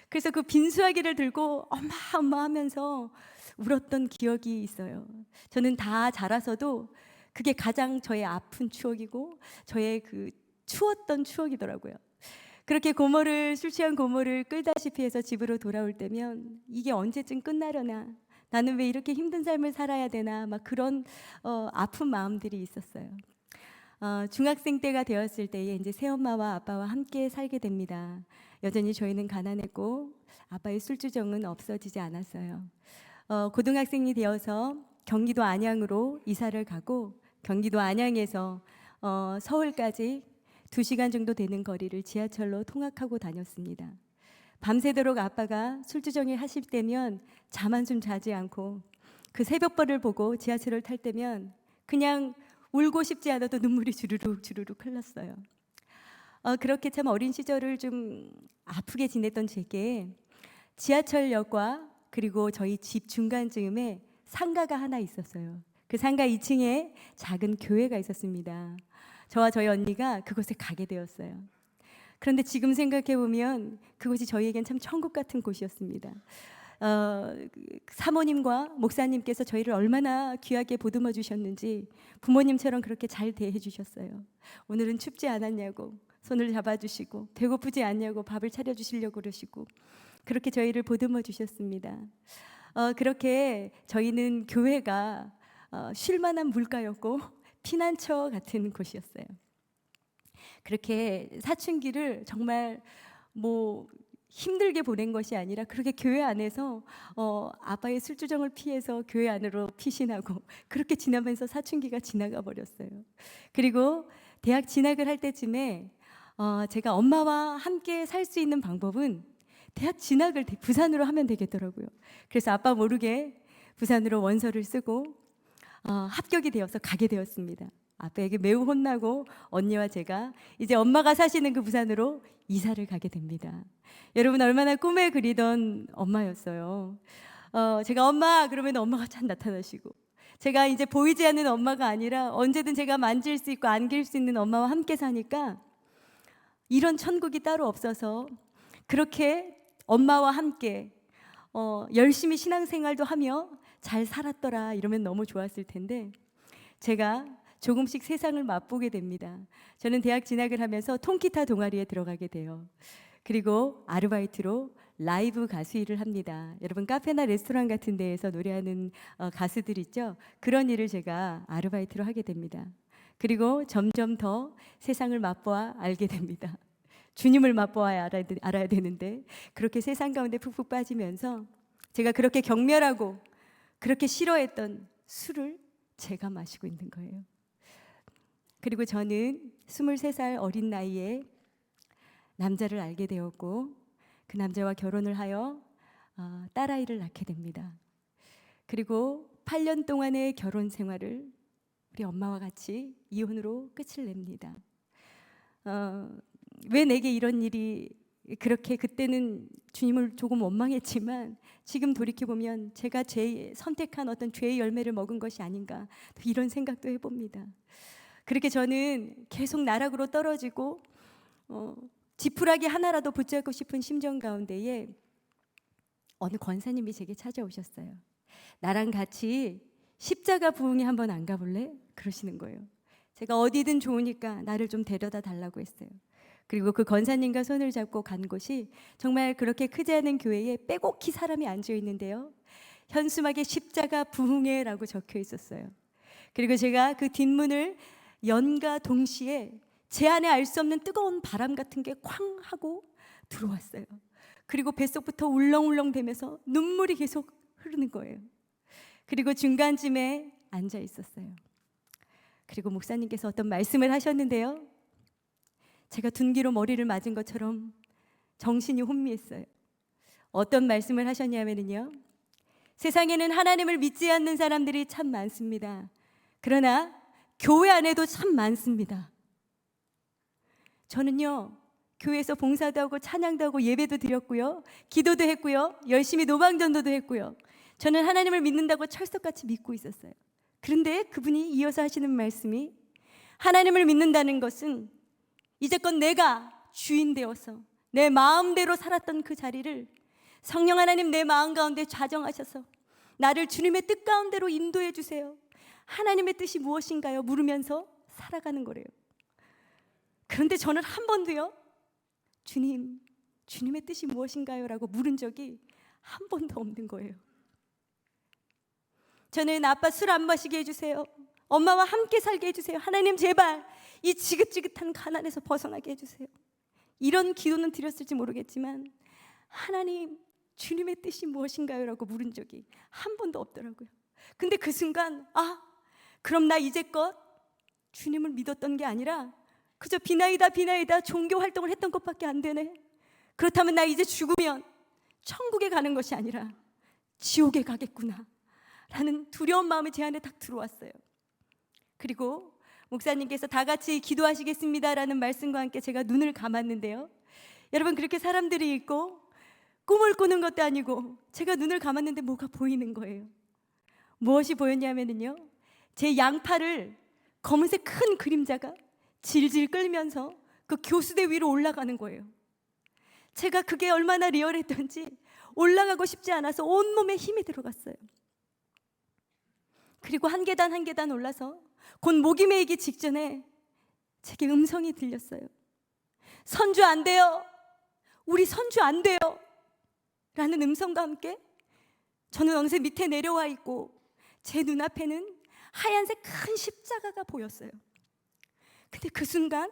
그래서 그 빈수화기를 들고 엄마 엄마 하면서 울었던 기억이 있어요. 저는 다 자라서도 그게 가장 저의 아픈 추억이고 저의 그 추웠던 추억이더라고요. 그렇게 술 취한 고모를 끌다시피 해서 집으로 돌아올 때면 이게 언제쯤 끝나려나, 나는 왜 이렇게 힘든 삶을 살아야 되나, 막 그런 아픈 마음들이 있었어요. 중학생 때가 되었을 때에 이제 새엄마와 아빠와 함께 살게 됩니다. 여전히 저희는 가난했고 아빠의 술주정은 없어지지 않았어요. 고등학생이 되어서 경기도 안양으로 이사를 가고 경기도 안양에서 서울까지 2시간 정도 되는 거리를 지하철로 통학하고 다녔습니다. 밤새도록 아빠가 술주정을 하실 때면 잠 한숨 자지 않고 그 새벽벌을 보고 지하철을 탈 때면 그냥 울고 싶지 않아도 눈물이 주르륵 주르륵 흘렀어요. 그렇게 참 어린 시절을 좀 아프게 지냈던 제게 지하철역과 그리고 저희 집 중간쯤에 상가가 하나 있었어요. 그 상가 2층에 작은 교회가 있었습니다. 저와 저희 언니가 그곳에 가게 되었어요. 그런데 지금 생각해 보면 그곳이 저희에겐 참 천국 같은 곳이었습니다. 사모님과 목사님께서 저희를 얼마나 귀하게 보듬어 주셨는지 부모님처럼 그렇게 잘 대해 주셨어요. 오늘은 춥지 않았냐고 손을 잡아주시고 배고프지 않냐고 밥을 차려주시려고 그러시고 그렇게 저희를 보듬어 주셨습니다. 그렇게 저희는 교회가 쉴만한 물가였고 피난처 같은 곳이었어요. 그렇게 사춘기를 정말 힘들게 보낸 것이 아니라 그렇게 교회 안에서 아빠의 술주정을 피해서 교회 안으로 피신하고 그렇게 지나면서 사춘기가 지나가 버렸어요. 그리고 대학 진학을 할 때쯤에 제가 엄마와 함께 살 수 있는 방법은 대학 진학을 부산으로 하면 되겠더라고요. 그래서 아빠 모르게 부산으로 원서를 쓰고 합격이 되어서 가게 되었습니다. 아빠에게 매우 혼나고 언니와 제가 이제 엄마가 사시는 그 부산으로 이사를 가게 됩니다. 여러분 얼마나 꿈에 그리던 엄마였어요. 제가 엄마 그러면 엄마가 참 나타나시고 제가 이제 보이지 않는 엄마가 아니라 언제든 제가 만질 수 있고 안길 수 있는 엄마와 함께 사니까 이런 천국이 따로 없어서 그렇게 엄마와 함께 열심히 신앙생활도 하며 잘 살았더라 이러면 너무 좋았을 텐데 제가 조금씩 세상을 맛보게 됩니다. 저는 대학 진학을 하면서 통기타 동아리에 들어가게 돼요. 그리고 아르바이트로 라이브 가수 일을 합니다. 여러분 카페나 레스토랑 같은 데에서 노래하는 가수들 있죠? 그런 일을 제가 아르바이트로 하게 됩니다. 그리고 점점 더 세상을 맛보아 알게 됩니다. 주님을 맛보아야 알아야 되는데 그렇게 세상 가운데 푹푹 빠지면서 제가 그렇게 경멸하고 그렇게 싫어했던 술을 제가 마시고 있는 거예요. 그리고 저는 23살 어린 나이에 남자를 알게 되었고 그 남자와 결혼을 하여 딸아이를 낳게 됩니다. 그리고 8년 동안의 결혼 생활을 우리 엄마와 같이 이혼으로 끝을 냅니다. 왜 내게 이런 일이 그렇게 그때는 주님을 조금 원망했지만 지금 돌이켜보면 제가 선택한 어떤 죄의 열매를 먹은 것이 아닌가 이런 생각도 해봅니다. 그렇게 저는 계속 나락으로 떨어지고 지푸라기 하나라도 붙잡고 싶은 심정 가운데에 어느 권사님이 제게 찾아오셨어요. 나랑 같이 십자가 부흥회 한번 안 가볼래? 그러시는 거예요. 제가 어디든 좋으니까 나를 좀 데려다 달라고 했어요. 그리고 그 권사님과 손을 잡고 간 곳이 정말 그렇게 크지 않은 교회에 빼곡히 사람이 앉아 있는데요. 현수막에 십자가 부흥회라고 적혀 있었어요. 그리고 제가 그 뒷문을 연과 동시에 제 안에 알 수 없는 뜨거운 바람 같은 게 쾅 하고 들어왔어요. 그리고 뱃속부터 울렁울렁 대면서 눈물이 계속 흐르는 거예요. 그리고 중간쯤에 앉아 있었어요. 그리고 목사님께서 어떤 말씀을 하셨는데요. 제가 둔기로 머리를 맞은 것처럼 정신이 혼미했어요. 어떤 말씀을 하셨냐면요. 세상에는 하나님을 믿지 않는 사람들이 참 많습니다. 그러나 교회 안에도 참 많습니다. 저는요, 교회에서 봉사도 하고 찬양도 하고 예배도 드렸고요, 기도도 했고요, 열심히 노방전도도 했고요. 저는 하나님을 믿는다고 철석같이 믿고 있었어요. 그런데 그분이 이어서 하시는 말씀이, 하나님을 믿는다는 것은 이제껏 내가 주인 되어서 내 마음대로 살았던 그 자리를 성령 하나님 내 마음 가운데 좌정하셔서 나를 주님의 뜻 가운데로 인도해 주세요. 하나님의 뜻이 무엇인가요? 물으면서 살아가는 거래요. 그런데 저는 한 번도요, 주님의 뜻이 무엇인가요? 라고 물은 적이 한 번도 없는 거예요. 저는 아빠 술 안 마시게 해주세요. 엄마와 함께 살게 해주세요. 하나님 제발 이 지긋지긋한 가난에서 벗어나게 해주세요. 이런 기도는 드렸을지 모르겠지만 하나님 주님의 뜻이 무엇인가요? 라고 물은 적이 한 번도 없더라고요. 근데 그 순간 그럼 나 이제껏 주님을 믿었던 게 아니라 그저 비나이다 종교 활동을 했던 것밖에 안 되네. 그렇다면 나 이제 죽으면 천국에 가는 것이 아니라 지옥에 가겠구나 라는 두려운 마음이 제 안에 딱 들어왔어요. 그리고 목사님께서 다 같이 기도하시겠습니다 라는 말씀과 함께 제가 눈을 감았는데요. 여러분, 그렇게 사람들이 있고 꿈을 꾸는 것도 아니고 제가 눈을 감았는데 뭐가 보이는 거예요. 무엇이 보였냐면요, 제 양팔을 검은색 큰 그림자가 질질 끌면서 그 교수대 위로 올라가는 거예요. 제가 그게 얼마나 리얼했던지 올라가고 싶지 않아서 온몸에 힘이 들어갔어요. 그리고 한 계단 한 계단 올라서 곧 목이 메이기 직전에 제게 음성이 들렸어요. 선주 안 돼요. 우리 선주 안 돼요. 라는 음성과 함께 저는 어느새 밑에 내려와 있고 제 눈앞에는 하얀색 큰 십자가가 보였어요. 근데 그 순간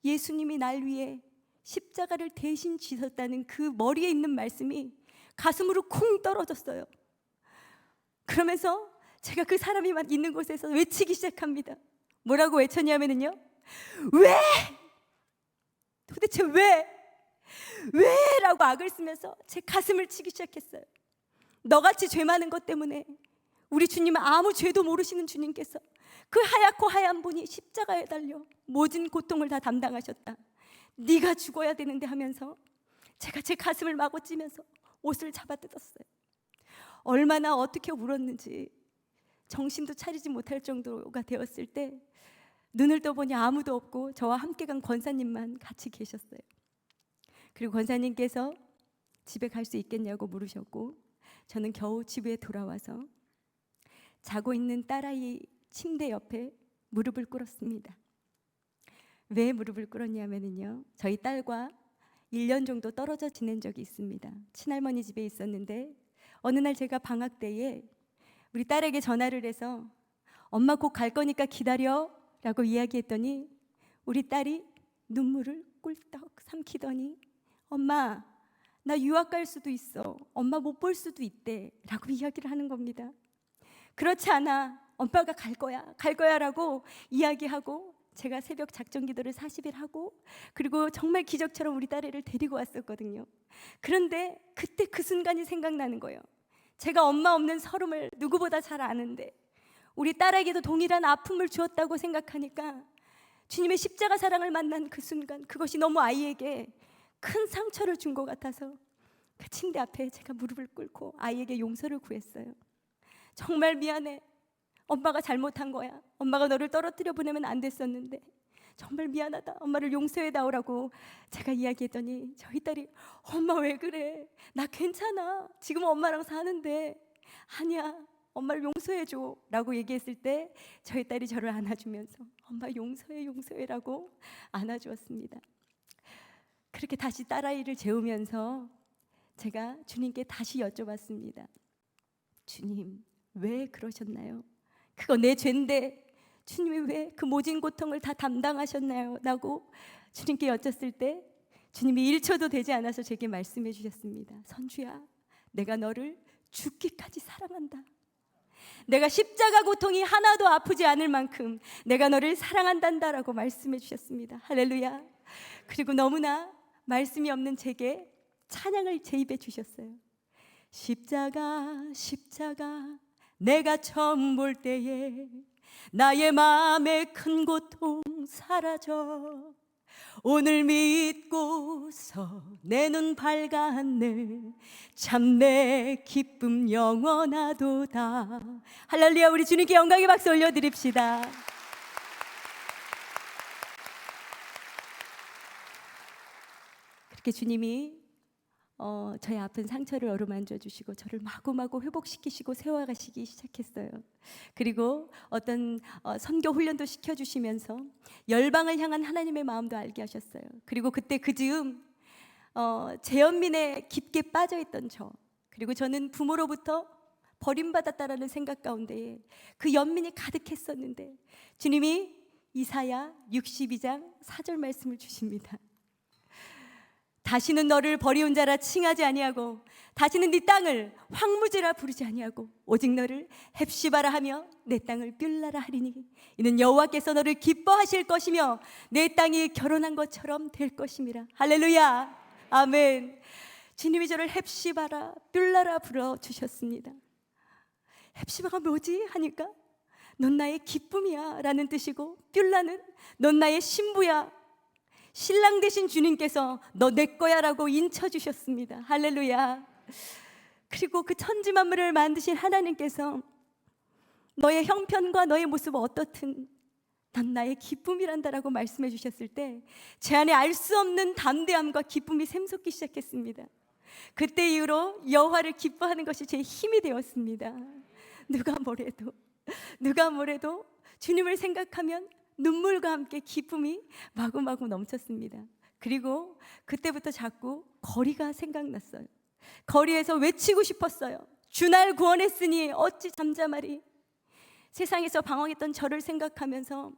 예수님이 날 위해 십자가를 대신 지셨다는 그 머리에 있는 말씀이 가슴으로 쿵 떨어졌어요. 그러면서 제가 그 사람이 있는 곳에서 외치기 시작합니다. 뭐라고 외쳤냐면요, 왜? 도대체 왜? 라고 악을 쓰면서 제 가슴을 치기 시작했어요. 너같이 죄 많은 것 때문에 우리 주님은 아무 죄도 모르시는 주님께서 그 하얗고 하얀 분이 십자가에 달려 모진 고통을 다 담당하셨다. 네가 죽어야 되는데 하면서 제가 제 가슴을 마구 찌면서 옷을 잡아뜯었어요. 얼마나 어떻게 울었는지 정신도 차리지 못할 정도가 되었을 때 눈을 떠보니 아무도 없고 저와 함께 간 권사님만 같이 계셨어요. 그리고 권사님께서 집에 갈 수 있겠냐고 물으셨고 저는 겨우 집에 돌아와서 자고 있는 딸아이 침대 옆에 무릎을 꿇었습니다. 왜 무릎을 꿇었냐면요, 저희 딸과 1년 정도 떨어져 지낸 적이 있습니다. 친할머니 집에 있었는데 어느 날 제가 방학 때에 우리 딸에게 전화를 해서 엄마 곧 갈 거니까 기다려 라고 이야기했더니 우리 딸이 눈물을 꿀떡 삼키더니 엄마 나 유학 갈 수도 있어, 엄마 못 볼 수도 있대 라고 이야기를 하는 겁니다. 그렇지 않아, 엄마가 갈 거야 라고 이야기하고 제가 새벽 작전 기도를 40일 하고 그리고 정말 기적처럼 우리 딸애를 데리고 왔었거든요. 그런데 그때 그 순간이 생각나는 거예요. 제가 엄마 없는 서름을 누구보다 잘 아는데 우리 딸에게도 동일한 아픔을 주었다고 생각하니까 주님의 십자가 사랑을 만난 그 순간, 그것이 너무 아이에게 큰 상처를 준 것 같아서 그 침대 앞에 제가 무릎을 꿇고 아이에게 용서를 구했어요. 정말 미안해, 엄마가 잘못한 거야, 엄마가 너를 떨어뜨려 보내면 안 됐었는데 정말 미안하다, 엄마를 용서해다오라고 제가 이야기했더니 저희 딸이 엄마 왜 그래, 나 괜찮아, 지금 엄마랑 사는데. 아니야, 엄마를 용서해줘 라고 얘기했을 때 저희 딸이 저를 안아주면서 엄마 용서해 용서해라고 안아주었습니다. 그렇게 다시 딸아이를 재우면서 제가 주님께 다시 여쭤봤습니다. 주님, 왜 그러셨나요? 그거 내 죄인데 주님이 왜 그 모진 고통을 다 담당하셨나요? 라고 주님께 여쭸을 때 주님이 1초도 되지 않아서 제게 말씀해 주셨습니다. 선주야, 내가 너를 죽기까지 사랑한다. 내가 십자가 고통이 하나도 아프지 않을 만큼 내가 너를 사랑한단다라고 말씀해 주셨습니다. 할렐루야. 그리고 너무나 말씀이 없는 제게 찬양을 제 입에 주셨어요. 십자가 십자가 내가 처음 볼 때에 나의 마음의 큰 고통 사라져 오늘 믿고서 내 눈 밝았네 참 내 기쁨 영원하도다. 할렐루야. 우리 주님께 영광의 박수 올려드립시다. 그렇게 주님이 저의 아픈 상처를 어루만져 주시고 저를 마구마구 회복시키시고 세워가시기 시작했어요. 그리고 어떤 선교 훈련도 시켜주시면서 열방을 향한 하나님의 마음도 알게 하셨어요. 그리고 그때 그 즈음 재연민에 깊게 빠져있던 저, 그리고 저는 부모로부터 버림받았다라는 생각 가운데 그 연민이 가득했었는데 주님이 이사야 62장 4절 말씀을 주십니다. 다시는 너를 버리운 자라 칭하지 아니하고 다시는 네 땅을 황무지라 부르지 아니하고 오직 너를 헵시바라 하며 내 땅을 뷸라라 하리니 이는 여호와께서 너를 기뻐하실 것이며 내 땅이 결혼한 것처럼 될 것임이라. 할렐루야. 아멘. 주님이 저를 헵시바라 뷸라라 불러주셨습니다. 헵시바가 뭐지? 하니까 넌 나의 기쁨이야 라는 뜻이고 뷸라는 넌 나의 신부야, 신랑 되신 주님께서 너 내 거야 라고 인쳐주셨습니다. 할렐루야. 그리고 그 천지 만물을 만드신 하나님께서 너의 형편과 너의 모습 어떻든 난 나의 기쁨이란다 라고 말씀해 주셨을 때 제 안에 알 수 없는 담대함과 기쁨이 샘솟기 시작했습니다. 그때 이후로 여호와를 기뻐하는 것이 제 힘이 되었습니다. 누가 뭐래도 주님을 생각하면 눈물과 함께 기쁨이 마구마구 넘쳤습니다. 그리고 그때부터 자꾸 거리가 생각났어요. 거리에서 외치고 싶었어요. 주날 구원했으니 어찌 잠잠하리. 세상에서 방황했던 저를 생각하면서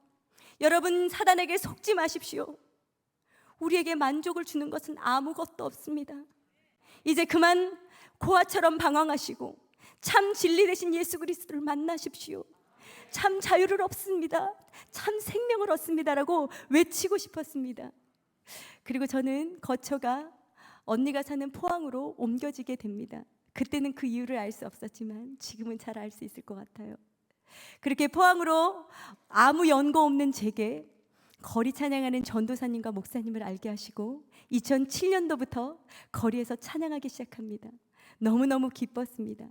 여러분, 사단에게 속지 마십시오. 우리에게 만족을 주는 것은 아무것도 없습니다. 이제 그만 고아처럼 방황하시고 참 진리 되신 예수 그리스도를 만나십시오. 참 자유를 얻습니다. 참 생명을 얻습니다라고 외치고 싶었습니다. 그리고 저는 거처가 언니가 사는 포항으로 옮겨지게 됩니다. 그때는 그 이유를 알 수 없었지만 지금은 잘 알 수 있을 것 같아요. 그렇게 포항으로 아무 연고 없는 제게 거리 찬양하는 전도사님과 목사님을 알게 하시고 2007년도부터 거리에서 찬양하기 시작합니다. 너무너무 기뻤습니다.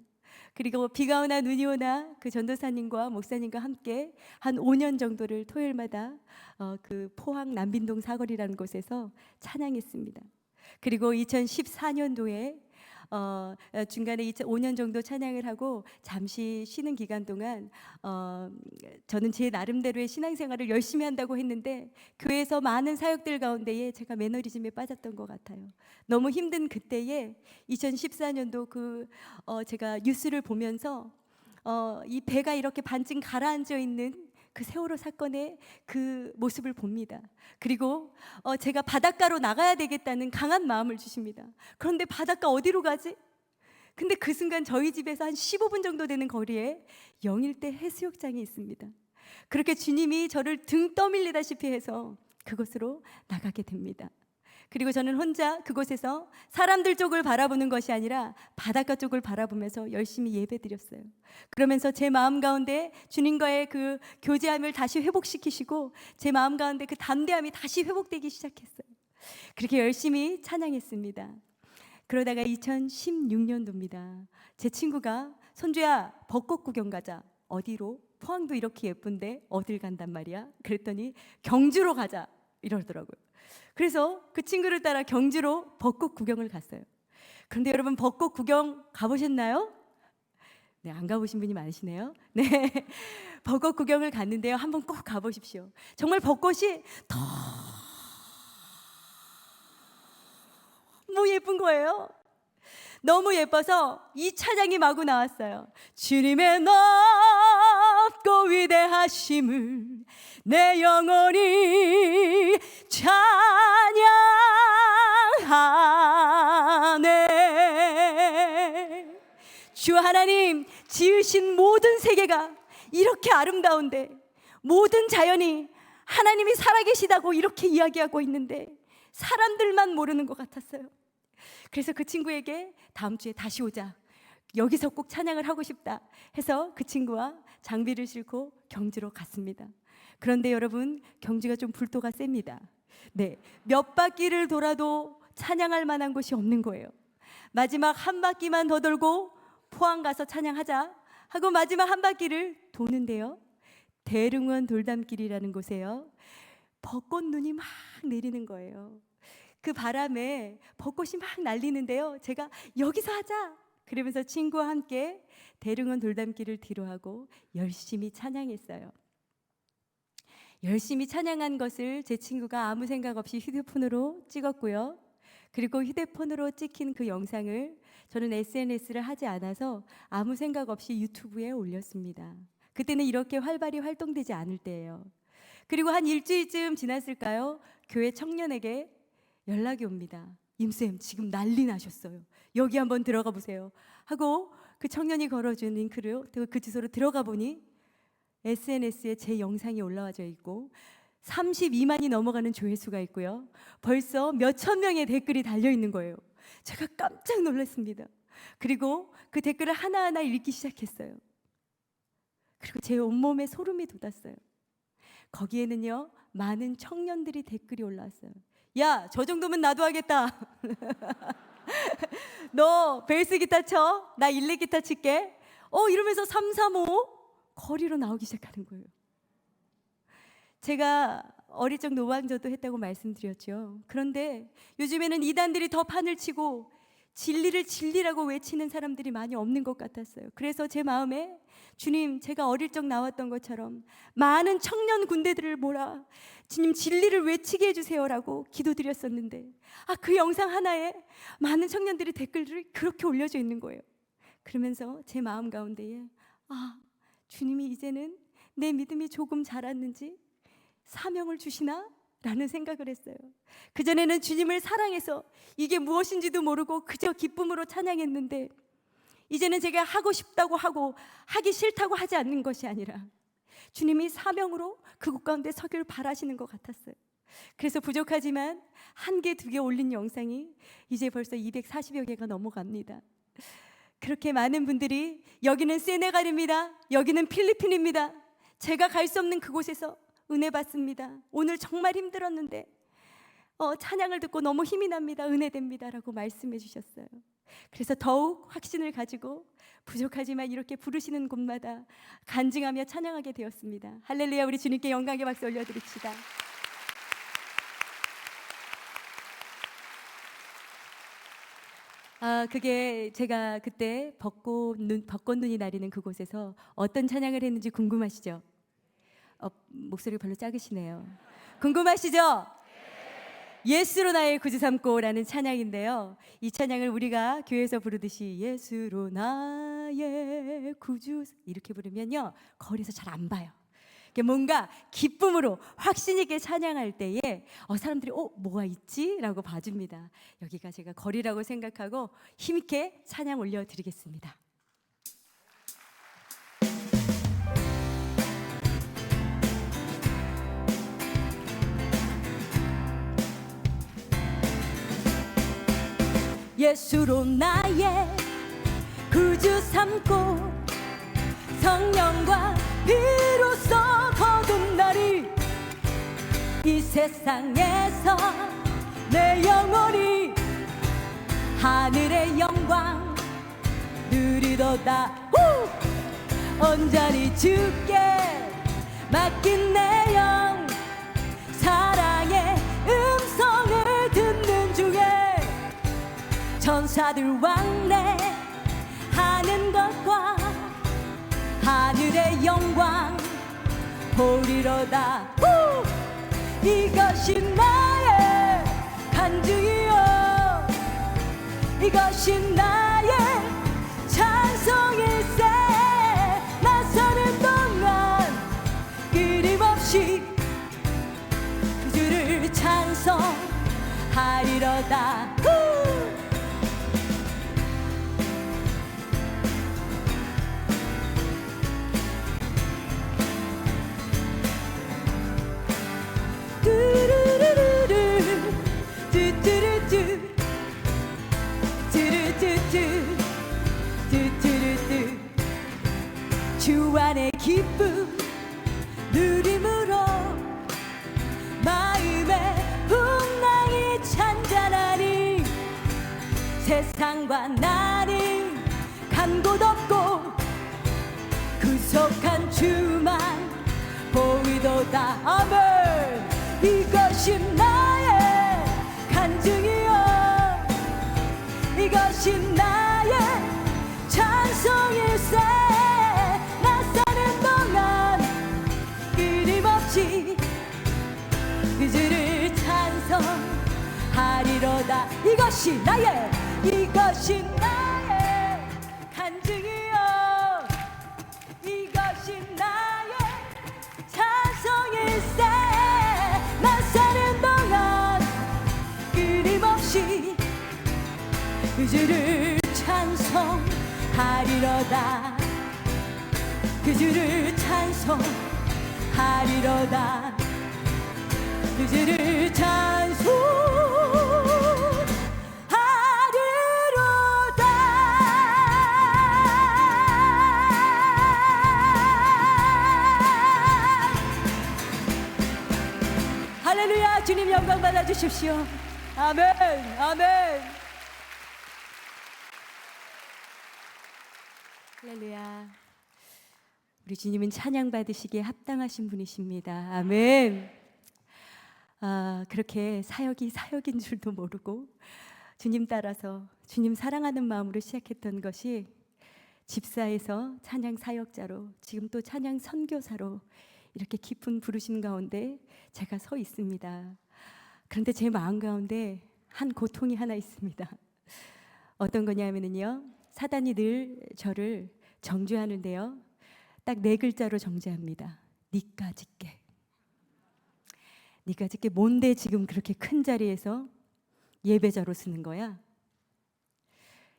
그리고 비가 오나 눈이 오나 그 전도사님과 목사님과 함께 한 5년 정도를 토요일마다 그 포항 남빈동 사거리라는 곳에서 찬양했습니다. 그리고 2014년도에 중간에 5년 정도 찬양을 하고 잠시 쉬는 기간 동안 저는 제 나름대로의 신앙생활을 열심히 한다고 했는데 교회에서 많은 사역들 가운데에 제가 매너리즘에 빠졌던 것 같아요. 너무 힘든 그때에 2014년도 제가 뉴스를 보면서 이 배가 이렇게 반쯤 가라앉아 있는 그 세월호 사건의 그 모습을 봅니다. 그리고 제가 바닷가로 나가야 되겠다는 강한 마음을 주십니다. 그런데 바닷가 어디로 가지? 근데 그 순간 저희 집에서 한 15분 정도 되는 거리에 영일대 해수욕장이 있습니다. 그렇게 주님이 저를 등 떠밀리다시피 해서 그곳으로 나가게 됩니다. 그리고 저는 혼자 그곳에서 사람들 쪽을 바라보는 것이 아니라 바닷가 쪽을 바라보면서 열심히 예배드렸어요. 그러면서 제 마음 가운데 주님과의 그 교제함을 다시 회복시키시고 제 마음 가운데 그 담대함이 다시 회복되기 시작했어요. 그렇게 열심히 찬양했습니다. 그러다가 2016년도입니다. 제 친구가 손주야 벚꽃 구경 가자. 어디로? 포항도 이렇게 예쁜데 어딜 간단 말이야? 그랬더니 경주로 가자 이러더라고요. 그래서 그 친구를 따라 경주로 벚꽃 구경을 갔어요. 그런데 여러분, 벚꽃 구경 가보셨나요? 네, 안 가보신 분이 많으시네요. 네, 벚꽃 구경을 갔는데요. 한번 꼭 가보십시오. 정말 벚꽃이 너무 예쁜 거예요. 너무 예뻐서 이 찬양이 마구 나왔어요. 주님의 높고 위대하심을 내 영혼이 찬양하네. 주 하나님 지으신 모든 세계가 이렇게 아름다운데, 모든 자연이 하나님이 살아계시다고 이렇게 이야기하고 있는데 사람들만 모르는 것 같았어요. 그래서 그 친구에게 다음 주에 다시 오자, 여기서 꼭 찬양을 하고 싶다 해서 그 친구와 장비를 싣고 경주로 갔습니다. 그런데 여러분, 경주가 좀 불도가 셉니다. 네, 몇 바퀴를 돌아도 찬양할 만한 곳이 없는 거예요. 마지막 한 바퀴만 더 돌고 포항 가서 찬양하자 하고 마지막 한 바퀴를 도는데요, 대릉원 돌담길이라는 곳에요, 벚꽃 눈이 막 내리는 거예요. 그 바람에 벚꽃이 막 날리는데요, 제가 여기서 하자 그러면서 친구와 함께 대릉원 돌담길을 뒤로하고 열심히 찬양했어요. 열심히 찬양한 것을 제 친구가 아무 생각 없이 휴대폰으로 찍었고요. 그리고 휴대폰으로 찍힌 그 영상을 저는 SNS를 하지 않아서 아무 생각 없이 유튜브에 올렸습니다. 그때는 이렇게 활발히 활동되지 않을 때예요. 그리고 한 일주일쯤 지났을까요? 교회 청년에게 연락이 옵니다. 임쌤, 지금 난리 나셨어요. 여기 한번 들어가 보세요 하고 그 청년이 걸어준 링크로 그 주소로 들어가 보니 SNS에 제 영상이 올라와져 있고 32만이 넘어가는 조회수가 있고요. 벌써 몇천 명의 댓글이 달려 있는 거예요. 제가 깜짝 놀랐습니다. 그리고 그 댓글을 하나하나 읽기 시작했어요. 그리고 제 온몸에 소름이 돋았어요. 거기에는요, 많은 청년들이 댓글이 올라왔어요. 야, 저 정도면 나도 하겠다. 너 베이스 기타 쳐, 나 일렉 기타 칠게. 이러면서 3, 3, 5 거리로 나오기 시작하는 거예요. 제가 어릴 적 노방전도 했다고 말씀드렸죠. 그런데 요즘에는 이단들이 더 판을 치고 진리를 진리라고 외치는 사람들이 많이 없는 것 같았어요. 그래서 제 마음에 주님, 제가 어릴 적 나왔던 것처럼 많은 청년 군대들을 몰아 주님 진리를 외치게 해주세요라고 기도드렸었는데, 그 영상 하나에 많은 청년들이 댓글을 그렇게 올려져 있는 거예요. 그러면서 제 마음 가운데에 주님이 이제는 내 믿음이 조금 자랐는지 사명을 주시나? 라는 생각을 했어요. 그전에는 주님을 사랑해서 이게 무엇인지도 모르고 그저 기쁨으로 찬양했는데, 이제는 제가 하고 싶다고 하고 하기 싫다고 하지 않는 것이 아니라 주님이 사명으로 그곳 가운데 서기를 바라시는 것 같았어요. 그래서 부족하지만 1개, 2개 올린 영상이 이제 벌써 240여 개가 넘어갑니다. 그렇게 많은 분들이 여기는 세네갈입니다, 여기는 필리핀입니다, 제가 갈 수 없는 그곳에서 은혜 받습니다, 오늘 정말 힘들었는데 찬양을 듣고 너무 힘이 납니다, 은혜됩니다 라고 말씀해 주셨어요. 그래서 더욱 확신을 가지고 부족하지만 이렇게 부르시는 곳마다 간증하며 찬양하게 되었습니다. 할렐루야. 우리 주님께 영광의 박수 올려드립시다. 그게 제가 그때 벚꽃눈이 내리는 그곳에서 어떤 찬양을 했는지 궁금하시죠? 목소리가 별로 작으시네요. 궁금하시죠? 예수로 나의 구주 삼고라는 찬양인데요, 이 찬양을 우리가 교회에서 부르듯이 예수로 나의 구주 이렇게 부르면요, 거리에서 잘 안 봐요. 뭔가 기쁨으로 확신 있게 찬양할 때에 사람들이 뭐가 있지? 라고 봐줍니다. 여기가 제가 거리라고 생각하고 힘있게 찬양 올려드리겠습니다. 예수로 나의 구주 삼고 성령과 비로소 거듭 날이 이 세상에서 내 영혼이 하늘의 영광 누리도다. 온전히 주께 맡긴 내 영 사랑의 음성을 듣는 중에 천사들 왕래하는 것과 하늘의 영광 보리로다. 이것이 나의 간증이요, 이것이 나의 찬송일세. 나서는 동안 끊임없이 그 주를 찬송하리로다. 뚜루루루루 뚜뚜루뚜 뚜루뚜뚜 뚜뚜루뚜 주 안의 기쁨 누림으로 마음의 풍랑이 잔잔하니 세상과 나는 간 곳 없고 구속한 주만 보이도다. 아멘. 이것이 나의 간증이요, 이것이 나의 찬송일세. 나서는 동안 끊임없이 그 주를 찬송하리로다. 이것이 나의 간증이요, 이것이 나의 찬송일세. 나서는 동안 끊임없이 그 주를 찬송하리로다. 그 주를 찬송하리로다. 그 주를 할렐루야. 주님 영광 받아주십시오. 아멘, 아멘. 할렐루야. 우리 주님은 찬양 받으시기에 합당하신 분이십니다. 아멘. 그렇게 사역인 줄도 모르고 주님 따라서 주님 사랑하는 마음으로 시작했던 것이 집사에서 찬양 사역자로, 지금 또 찬양 선교사로 이렇게 깊은 부르심 가운데 제가 서 있습니다. 그런데 제 마음 가운데 한 고통이 하나 있습니다. 어떤 거냐면요, 사단이 늘 저를 정죄하는데요, 딱 4글자로 정죄합니다. 니까짓게. 니까짓게 뭔데 지금 그렇게 큰 자리에서 예배자로 쓰는 거야?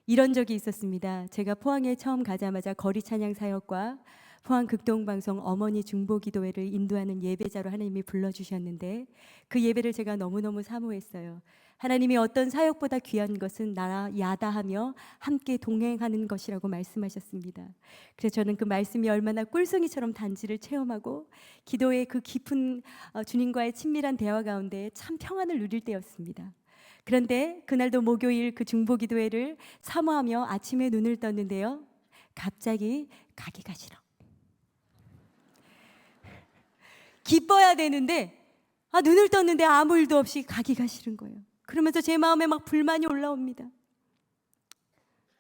이런 적이 있었습니다. 제가 포항에 처음 가자마자 거리 찬양 사역과 포항 극동방송 어머니 중보기도회를 인도하는 예배자로 하나님이 불러주셨는데 그 예배를 제가 너무너무 사모했어요. 하나님이 어떤 사역보다 귀한 것은 나라 야다하며 함께 동행하는 것이라고 말씀하셨습니다. 그래서 저는 그 말씀이 얼마나 꿀송이처럼 단지를 체험하고 기도의 그 깊은 주님과의 친밀한 대화 가운데 참 평안을 누릴 때였습니다. 그런데 그날도 목요일 그 중보기도회를 사모하며 아침에 눈을 떴는데요, 갑자기 가기가 싫어. 기뻐야 되는데 눈을 떴는데 아무 일도 없이 가기가 싫은 거예요. 그러면서 제 마음에 막 불만이 올라옵니다.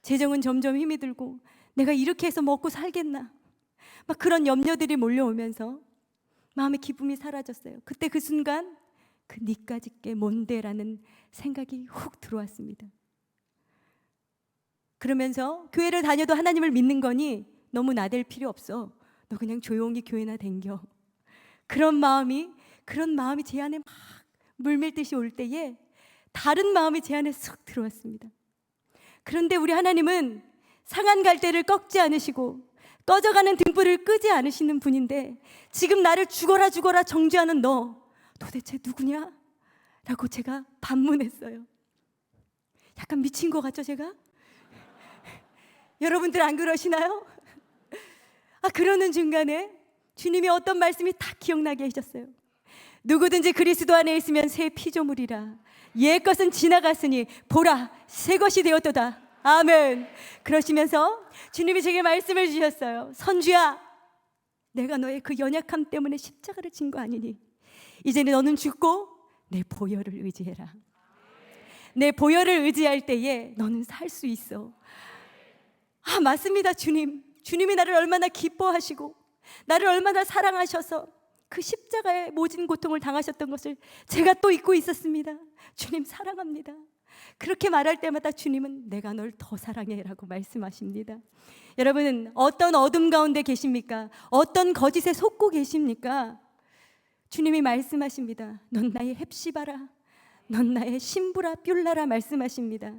재정은 점점 힘이 들고 내가 이렇게 해서 먹고 살겠나, 막 그런 염려들이 몰려오면서 마음의 기쁨이 사라졌어요. 그때 그 순간 그 니까짓게 뭔데라는 생각이 훅 들어왔습니다. 그러면서 교회를 다녀도 하나님을 믿는 거니 너무 나댈 필요 없어, 너 그냥 조용히 교회나 댕겨. 그런 마음이 제 안에 막 물밀듯이 올 때에 다른 마음이 제 안에 쑥 들어왔습니다. 그런데 우리 하나님은 상한 갈대를 꺾지 않으시고 꺼져가는 등불을 끄지 않으시는 분인데 지금 나를 죽어라 정죄하는 너 도대체 누구냐? 라고 제가 반문했어요. 약간 미친 것 같죠, 제가? 여러분들 안 그러시나요? 그러는 중간에 주님이 어떤 말씀이 딱 기억나게 하셨어요. 누구든지 그리스도 안에 있으면 새 피조물이라. 옛 것은 지나갔으니 보라 새 것이 되었도다. 아멘. 그러시면서 주님이 제게 말씀을 주셨어요. 선주야, 내가 너의 그 연약함 때문에 십자가를 진 거 아니니 이제는 너는 죽고 내 보혈을 의지해라. 내 보혈을 의지할 때에 너는 살 수 있어. 맞습니다, 주님. 주님이 나를 얼마나 기뻐하시고 나를 얼마나 사랑하셔서 그 십자가의 모진 고통을 당하셨던 것을 제가 또 잊고 있었습니다. 주님 사랑합니다. 그렇게 말할 때마다 주님은 내가 널 더 사랑해라고 말씀하십니다. 여러분은 어떤 어둠 가운데 계십니까? 어떤 거짓에 속고 계십니까? 주님이 말씀하십니다. 넌 나의 헵시바라, 넌 나의 신부라 뷸라라 말씀하십니다.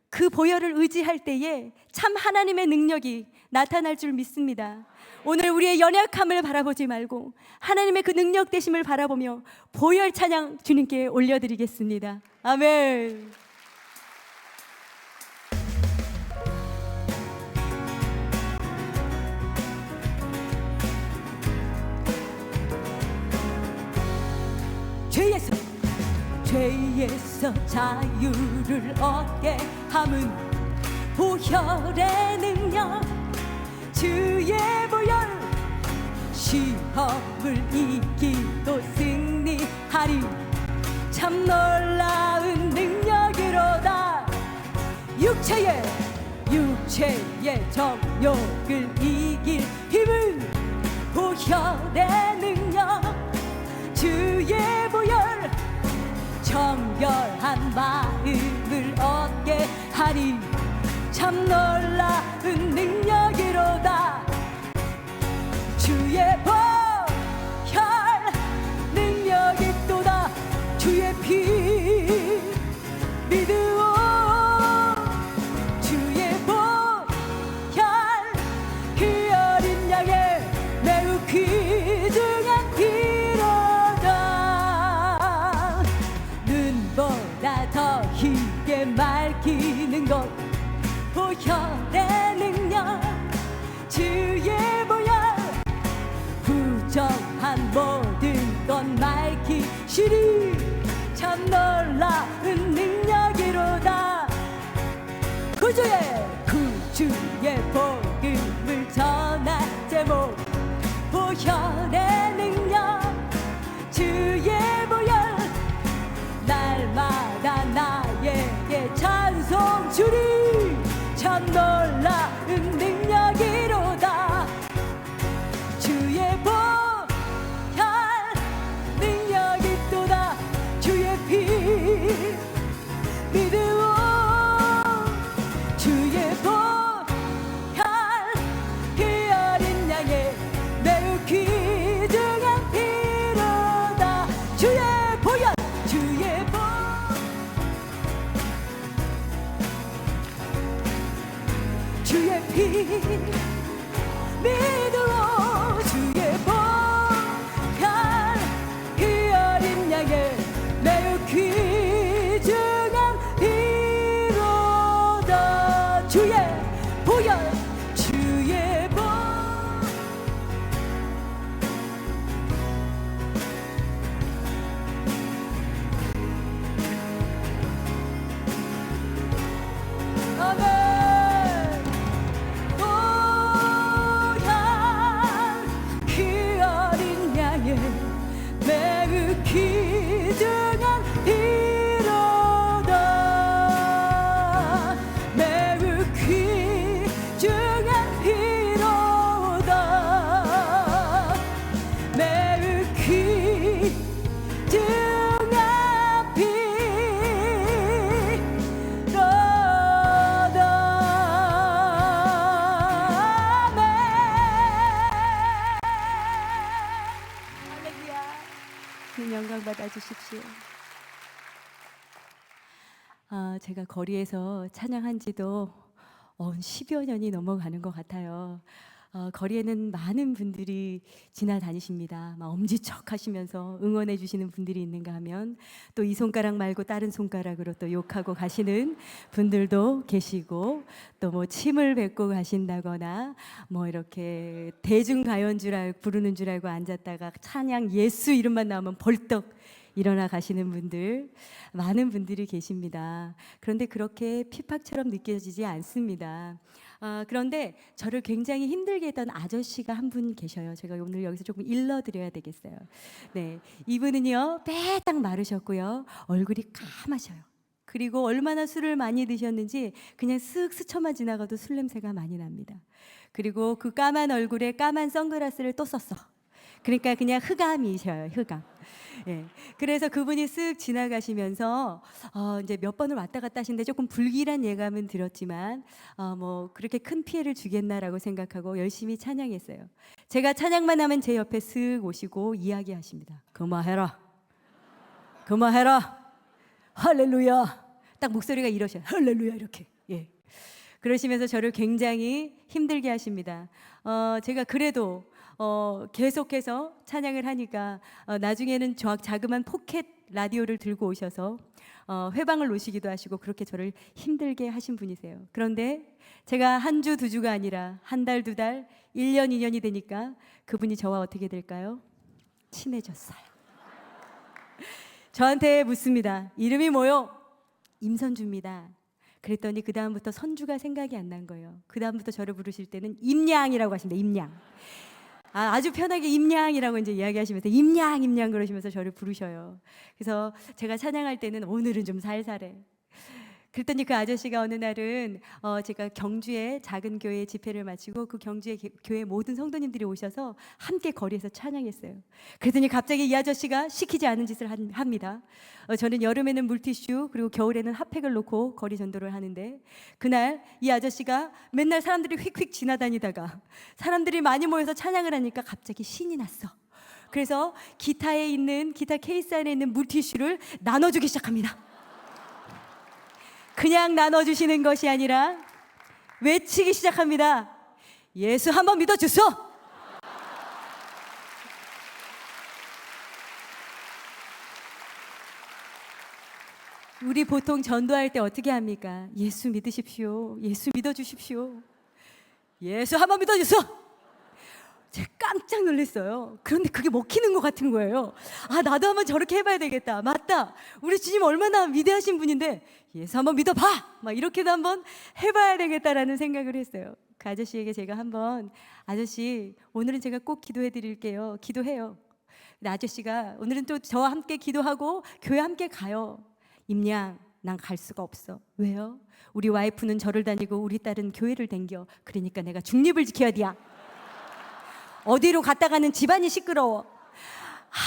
그 보혈을 의지할 때에 참 하나님의 능력이 나타날 줄 믿습니다. 오늘 우리의 연약함을 바라보지 말고 하나님의 그 능력 되심을 바라보며 보혈 찬양 주님께 올려드리겠습니다. 아멘. 죄에서 자유를 얻게 함은 보혈의 능력, 주의 보혈, 시험을 이기고 승리하리, 참 놀라운 능력으로다. 육체의 정욕을 이길 힘은 보혈의 능력, 주의 보혈, 정결한 마음을 얻게 하리, 참 놀라운 능력이로다. 주의 보혈 능력이 또다. 주의 피 믿으오. 주의 보혈 그 어린 양의 매우 귀중한 피로다. 눈보다 더 희게 맑히는 것 보혈의 능력, 주의 보혈 부정한 모든 것 맑히시리, 참 놀라운 능력이로다. 구주의 복음을 전할 제목 보혈의 능력, 주의 보혈 날마다 나에게 찬송 주리, 참 놀라운 능력이로다. 주의 보혈 능력이 또다. 주의 피 믿으오. 주의 보혈 그 어린 양의 매우 귀중한 피로다. 주의 보혈, 주의 보혈, 주의 피 믿으오. 주의 보혈 그 어린 양의 매우 귀중한 피로다. 주의 보혈, 주의 보혈. 아멘. 보혈 그 어린 양의 매우 귀중한 피로다. 매우 귀중한 피로다. 매우 귀중한 피로다. 아멘. 할렐루야. 주님 영광 받아주십시오. 제가 거리에서 찬양한 지도 10여 년이 넘어가는 것 같아요. 거리에는 많은 분들이 지나다니십니다. 막 엄지척 하시면서 응원해 주시는 분들이 있는가 하면 또 이 손가락 말고 다른 손가락으로 또 욕하고 가시는 분들도 계시고, 또 뭐 침을 뱉고 가신다거나 뭐 이렇게 대중가요인 줄 알고 부르는 줄 알고 앉았다가 찬양 예수 이름만 나오면 벌떡 일어나 가시는 분들, 많은 분들이 계십니다. 그런데 그렇게 핍박처럼 느껴지지 않습니다. 그런데 저를 굉장히 힘들게 했던 아저씨가 한 분 계셔요. 제가 오늘 여기서 조금 일러드려야 되겠어요. 네, 이분은요 빼딱 마르셨고요, 얼굴이 까마셔요. 그리고 얼마나 술을 많이 드셨는지 그냥 쓱 스쳐만 지나가도 술 냄새가 많이 납니다. 그리고 그 까만 얼굴에 까만 선글라스를 또 썼어. 그러니까 그냥 흑암이셔요, 흑암. 예. 그래서 그분이 쓱 지나가시면서 이제 몇 번을 왔다 갔다 하시는데 조금 불길한 예감은 들었지만 뭐 그렇게 큰 피해를 주겠나라고 생각하고 열심히 찬양했어요. 제가 찬양만 하면 제 옆에 쓱 오시고 이야기하십니다. 그만해라. 그만해라. 할렐루야. 딱 목소리가 이러셔요. 할렐루야 이렇게. 예. 그러시면서 저를 굉장히 힘들게 하십니다. 제가 그래도 계속해서 찬양을 하니까 나중에는 저 자그만 포켓 라디오를 들고 오셔서 회방을 놓으시기도 하시고 그렇게 저를 힘들게 하신 분이세요. 그런데 제가 한 주, 두 주가 아니라 한 달, 두 달, 1년, 2년이 되니까 그분이 저와 어떻게 될까요? 친해졌어요. 저한테 묻습니다. 이름이 뭐요? 임선주입니다. 그랬더니 그 다음부터 선주가 생각이 안 난 거예요. 그 다음부터 저를 부르실 때는 임양이라고 하십니다. 임양. 아주 편하게 임양이라고 이제 이야기하시면서 임양 그러시면서 저를 부르셔요. 그래서 제가 찬양할 때는 오늘은 좀 살살해. 그랬더니 그 아저씨가 어느 날은 제가 경주에 작은 교회 집회를 마치고 그 경주의 교회 모든 성도님들이 오셔서 함께 거리에서 찬양했어요. 그랬더니 갑자기 이 아저씨가 시키지 않은 짓을 합니다. 저는 여름에는 물티슈 그리고 겨울에는 핫팩을 놓고 거리 전도를 하는데 그날 이 아저씨가 맨날 사람들이 휙휙 지나다니다가 사람들이 많이 모여서 찬양을 하니까 갑자기 신이 났어. 그래서 기타 케이스 안에 있는 물티슈를 나눠주기 시작합니다. 그냥 나눠주시는 것이 아니라 외치기 시작합니다. 예수 한번 믿어주소. 우리 보통 전도할 때 어떻게 합니까? 예수 믿으십시오. 예수 믿어주십시오. 예수 한번 믿어주소. 제가 깜짝 놀랐어요. 그런데 그게 먹히는 것 같은 거예요. 나도 한번 저렇게 해봐야 되겠다. 맞다. 우리 주님 얼마나 위대하신 분인데 예수 한번 믿어봐. 막 이렇게도 한번 해봐야 되겠다라는 생각을 했어요. 그 아저씨에게 제가 한번 아저씨 오늘은 제가 꼭 기도해 드릴게요. 기도해요. 근데 아저씨가 오늘은 또 저와 함께 기도하고 교회 함께 가요. 임양 난 갈 수가 없어. 왜요? 우리 와이프는 절을 다니고 우리 딸은 교회를 댕겨. 그러니까 내가 중립을 지켜야 돼야. 어디로 갔다가는 집안이 시끄러워.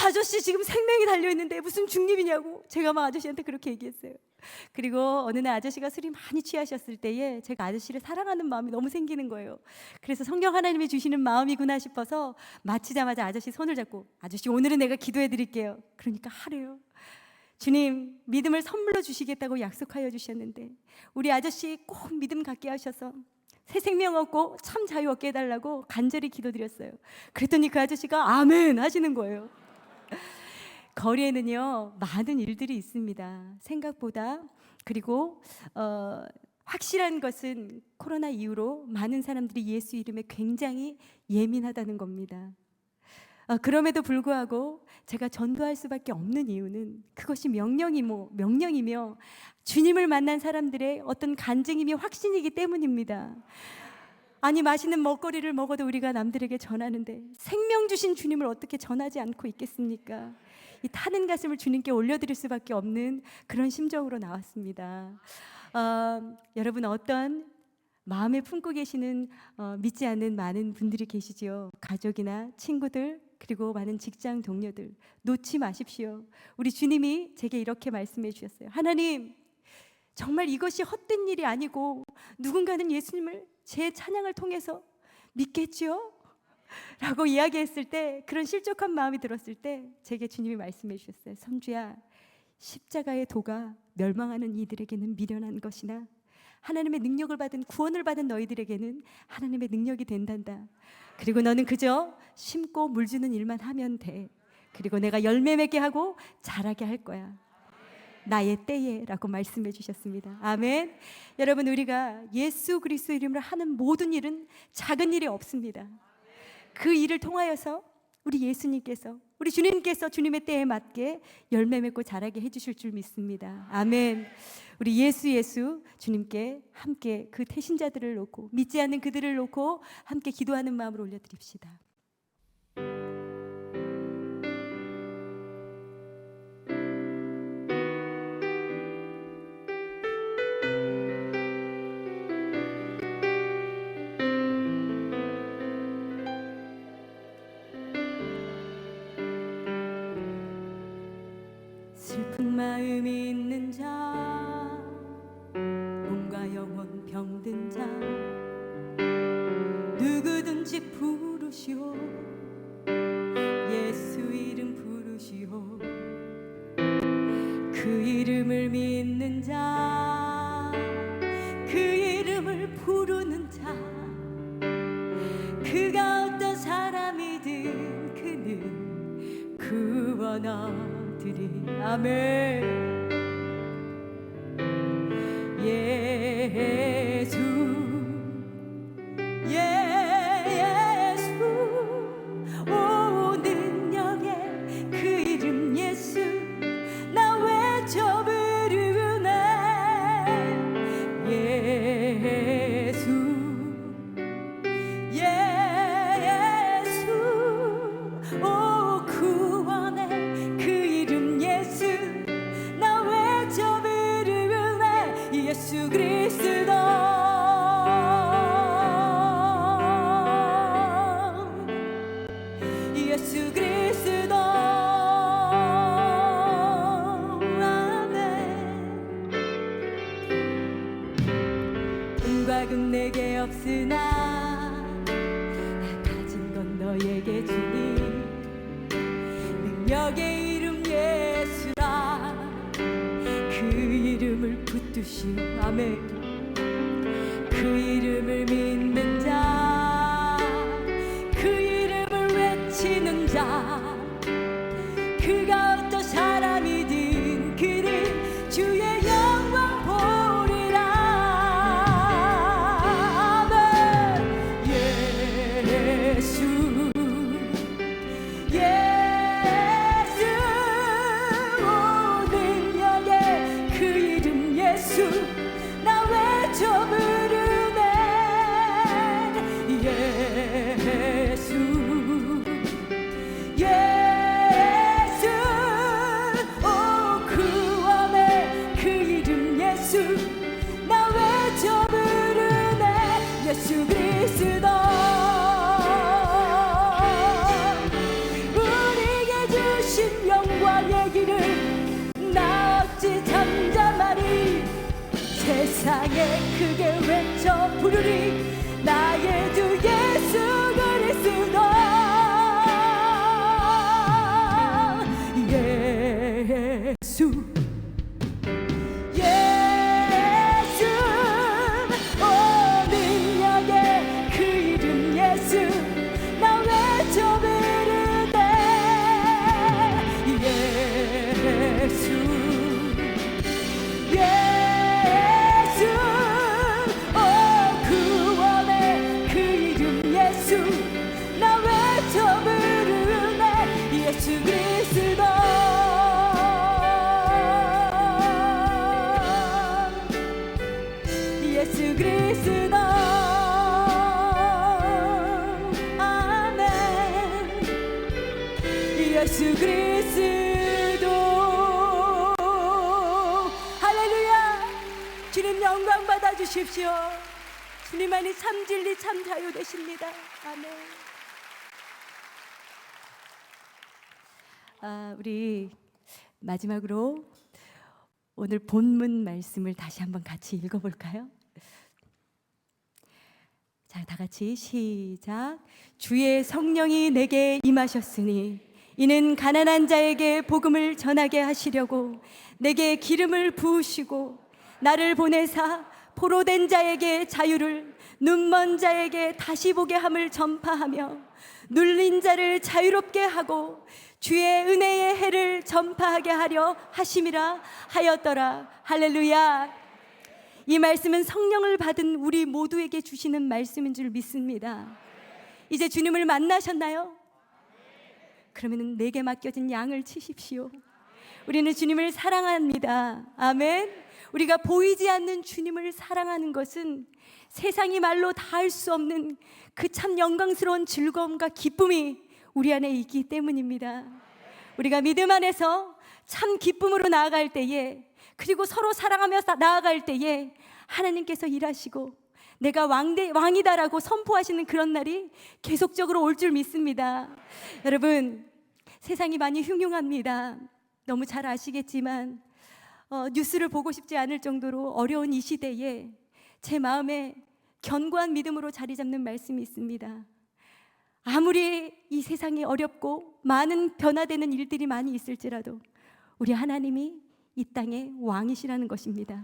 아저씨 지금 생명이 달려있는데 무슨 중립이냐고 제가 막 아저씨한테 그렇게 얘기했어요. 그리고 어느 날 아저씨가 술이 많이 취하셨을 때에 제가 아저씨를 사랑하는 마음이 너무 생기는 거예요. 그래서 성령 하나님이 주시는 마음이구나 싶어서 마치자마자 아저씨 손을 잡고 아저씨 오늘은 내가 기도해 드릴게요. 그러니까 하래요. 주님 믿음을 선물로 주시겠다고 약속하여 주셨는데 우리 아저씨 꼭 믿음 갖게 하셔서 새 생명 얻고 참 자유 얻게 해달라고 간절히 기도드렸어요. 그랬더니 그 아저씨가 아멘 하시는 거예요. 거리에는요 많은 일들이 있습니다. 생각보다. 그리고 확실한 것은 코로나 이후로 많은 사람들이 예수 이름에 굉장히 예민하다는 겁니다. 그럼에도 불구하고 제가 전도할 수밖에 없는 이유는 그것이 명령이며 주님을 만난 사람들의 어떤 간증이며 확신이기 때문입니다. 아니 맛있는 먹거리를 먹어도 우리가 남들에게 전하는데 생명 주신 주님을 어떻게 전하지 않고 있겠습니까? 이 타는 가슴을 주님께 올려드릴 수밖에 없는 그런 심정으로 나왔습니다. 여러분 어떤 마음에 품고 계시는 믿지 않는 많은 분들이 계시지요. 가족이나 친구들 그리고 많은 직장 동료들 놓지 마십시오. 우리 주님이 제게 이렇게 말씀해 주셨어요. 하나님 정말 이것이 헛된 일이 아니고 누군가는 예수님을 제 찬양을 통해서 믿겠지요? 라고 이야기했을 때 그런 실족한 마음이 들었을 때 제게 주님이 말씀해 주셨어요. 선주야 십자가의 도가 멸망하는 이들에게는 미련한 것이나 하나님의 능력을 받은 구원을 받은 너희들에게는 하나님의 능력이 된단다. 그리고 너는 그저 심고 물 주는 일만 하면 돼. 그리고 내가 열매 맺게 하고 자라게 할 거야. 나의 때에 라고 말씀해 주셨습니다. 아멘. 여러분 우리가 예수 그리스도 이름으로 하는 모든 일은 작은 일이 없습니다. 그 일을 통하여서 우리 예수님께서 우리 주님께서 주님의 때에 맞게 열매 맺고 자라게 해주실 줄 믿습니다. 아멘. 우리 예수 주님께 함께 그 태신자들을 놓고 믿지 않는 그들을 놓고 함께 기도하는 마음으로 올려드립시다. 마음 있는 자, 몸과 영혼 병든 자, 누구든지 부르시오. 예수 이름 부르시오. 그 이름을 믿는 자, 그 이름을 부르는 자, 그가 어떤 사람이든 그는 구원 얻으리. 아멘. 예수 예수 오 능력의 그 이름 예수 나 외쳐 부르네. 예수 예수 오 구원의 그 이름 예수 나 외쳐 부르네. 예수 그리스도 예수 그리스도 아멘. 돈과 금 내게 없으나 가진 건 너에게 주니 능력의 이름 예수라. 그 이름을 붙드시오. 아멘. 그 이름을 믿는 자, 그 이름을 외치는 자, 그가 어떤 사람이든 그는 주의 영광 보리라. 아멘. 예수 예수 오 능력의 그 이름 예수 나 외쳐 부르네. 예수 예수 오 구원의 그 이름 예수 나 외쳐 부르네. 예수 그리스도 우리에게 주신 영광의 길을 나 어찌 잠잠하리. 세상에 크게 외쳐 부르리. 나의 주 예수 그리스도 예수 예수 오 능력의 그 이름 예수 나 외쳐 부르네. 예수 예수 오 구원의 그 이름 예수 나 외쳐 부르네. 예수 그리스도 예수 그리스도 아멘. 예수 그리스도 할렐루야. 주님 영광 받아 주십시오. 주님만이 참 진리 참 자유 되십니다. 아멘. 우리 마지막으로 오늘 본문 말씀을 다시 한번 같이 읽어볼까요? 자, 다 같이 시작. 주의 성령이 내게 임하셨으니 이는 가난한 자에게 복음을 전하게 하시려고 내게 기름을 부으시고 나를 보내사 포로된 자에게 자유를, 눈먼 자에게 다시 보게 함을 전파하며 눌린 자를 자유롭게 하고 주의 은혜의 해를 전파하게 하려 하심이라 하였더라. 할렐루야. 이 말씀은 성령을 받은 우리 모두에게 주시는 말씀인 줄 믿습니다. 이제 주님을 만나셨나요? 그러면 내게 맡겨진 양을 치십시오. 우리는 주님을 사랑합니다. 아멘. 우리가 보이지 않는 주님을 사랑하는 것은 세상이 말로 다 할 수 없는 그 참 영광스러운 즐거움과 기쁨이 우리 안에 있기 때문입니다. 우리가 믿음 안에서 참 기쁨으로 나아갈 때에, 그리고 서로 사랑하며 나아갈 때에 하나님께서 일하시고 내가 왕이다라고 선포하시는 그런 날이 계속적으로 올 줄 믿습니다. 여러분, 세상이 많이 흉흉합니다. 너무 잘 아시겠지만 뉴스를 보고 싶지 않을 정도로 어려운 이 시대에 제 마음에 견고한 믿음으로 자리 잡는 말씀이 있습니다. 아무리 이 세상이 어렵고 많은 변화되는 일들이 많이 있을지라도 우리 하나님이 이 땅의 왕이시라는 것입니다.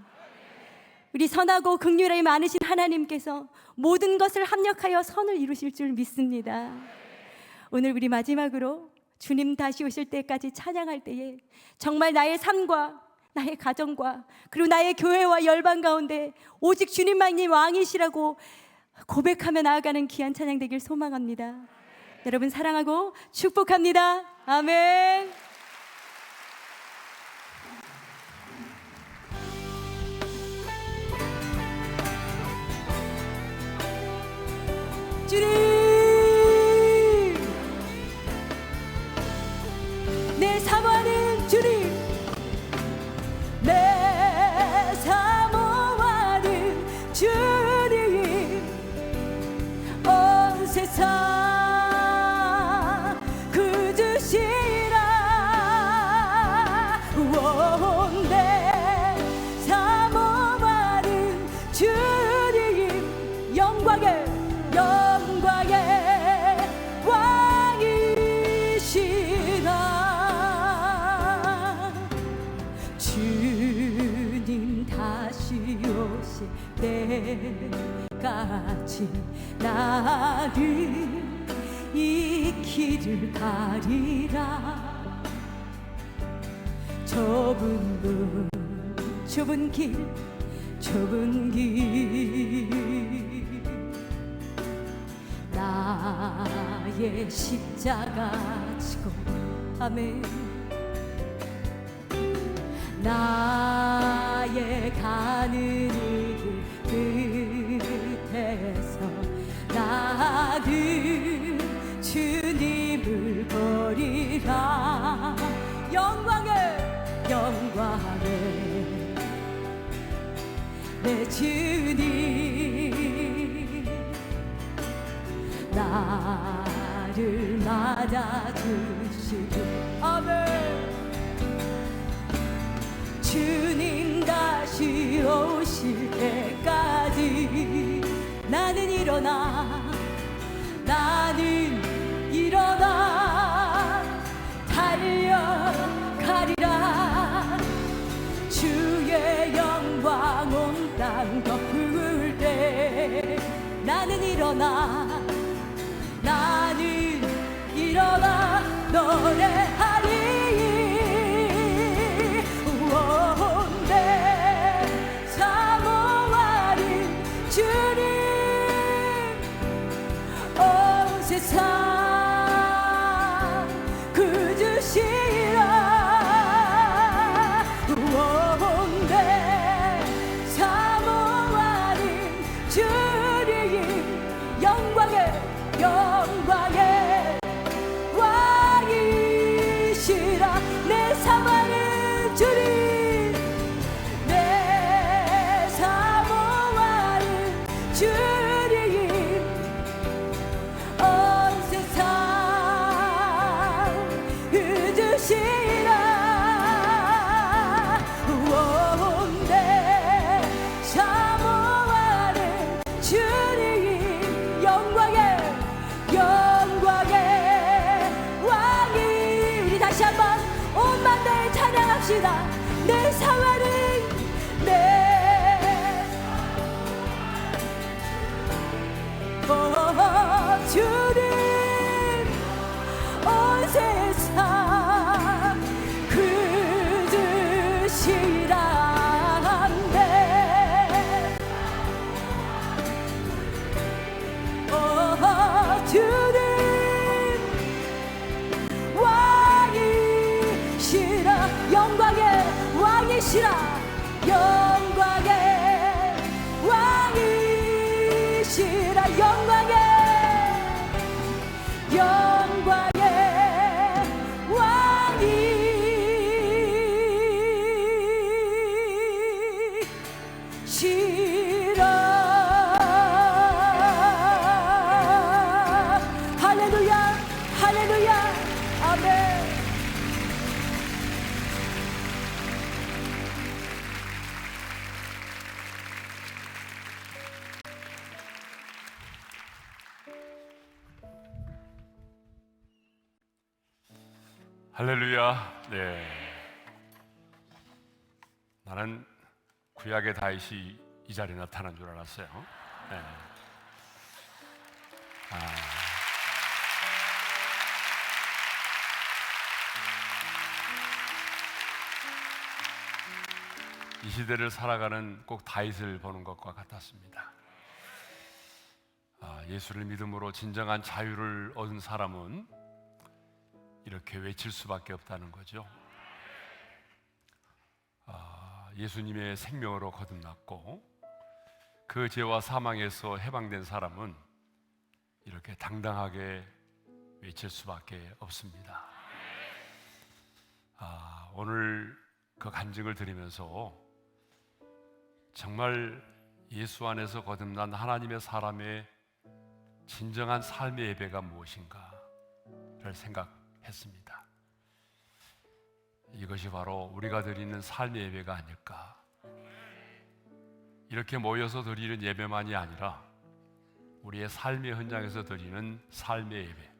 우리 선하고 긍휼이 많으신 하나님께서 모든 것을 합력하여 선을 이루실 줄 믿습니다. 오늘 우리 마지막으로 주님 다시 오실 때까지 찬양할 때에 정말 나의 삶과 나의 가정과 그리고 나의 교회와 열방 가운데 오직 주님만이 왕이시라고 고백하며 나아가는 귀한 찬양 되길 소망합니다. 여러분 사랑하고 축복합니다. 아멘. 주님, 내 사모하는 주님, 내 사모하는 주님, 온 세상 그주시라. 내 사모하는 주님, 영광의 왕이시라. 주님 다시 오실 때까지 나는 이 길을 가리라. 좁은 길 나의 십자가 지고 아멘. 나의 가는 이 끝에서 나는 주님을 보리라. 영광의 내 주님, 나를 맞아주시고 아멘. 주님 다시 오실 때까지 나는 일어나 달려가리라. 주의 영광 온 땅 덮을 때 나는 일어나 노래하리. 내 사모하는 주님, 온 세상 그주시라. 내 사모하는 주님, 영광의 왕이시라. 내 사모하는 주님, 내 사모하는 주님, 온 세상 그주시라. 내 사모하는 주님, 영광의 왕이. 우리 다시 한번 온 만대 찬양합시다. 내 사모하는 주님, 온 세상 그주시란데. 주님 왕이시라. 영광의 왕이시라. 영광의 왕이시라. 영광의 왕이시라. 할렐루야, 할렐루야, 아멘. 할렐루야. 네. 나는 구약의 다윗이 이 자리에 나타난 줄 알았어요. 네. 이 시대를 살아가는 꼭 다윗을 보는 것과 같았습니다. 예수를 믿음으로 진정한 자유를 얻은 사람은 이렇게 외칠 수밖에 없다는 거죠. 예수님의 생명으로 거듭났고 그 죄와 사망에서 해방된 사람은 이렇게 당당하게 외칠 수밖에 없습니다. 오늘 그 간증을 들으면서 정말 예수 안에서 거듭난 하나님의 사람의 진정한 삶의 예배가 무엇인가를 생각했습니다. 이것이 바로 우리가 드리는 삶의 예배가 아닐까. 이렇게 모여서 드리는 예배만이 아니라 우리의 삶의 현장에서 드리는 삶의 예배,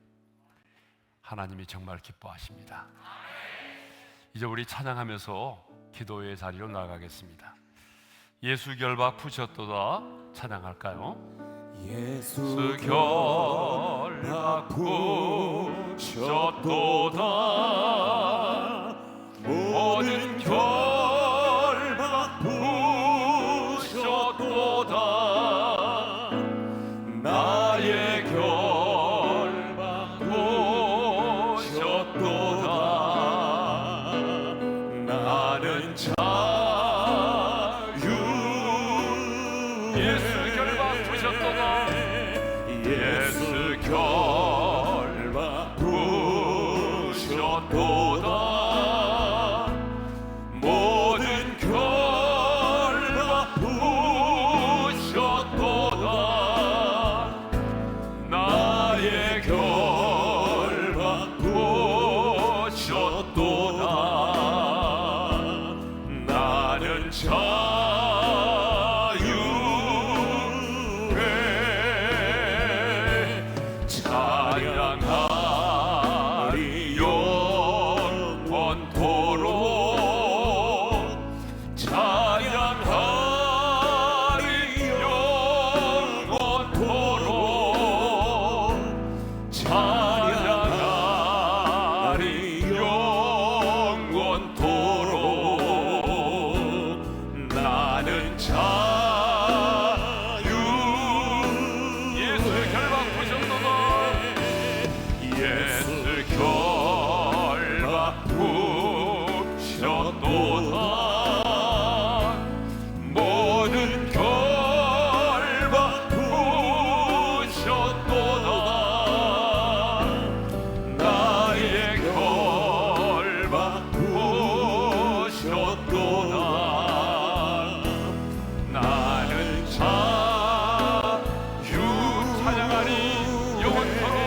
하나님이 정말 기뻐하십니다. 이제 우리 찬양하면서 기도의 자리로 나아가겠습니다. 예수 결박 푸셨도다 찬양할까요? 예수 결박 푸셨도다 모든 결박 푸셨도다 나의 결박 푸셨도다 나는 자유 예수 결박 푸셨도다 예수 결박 푸셨도다 모든 결박 푸셨도다 나의 결박 푸셨도다 나는 자유해 찬양하리 영원토록 찬양하리 영원토록 찬양하리 영원토록 나는 자유 예수 결박 푸셨도다 예수 결박 푸셨도다 모든 결박 푸셨도다 나의 결박 푸셨도다 나는 자유 찬양하리 영원토록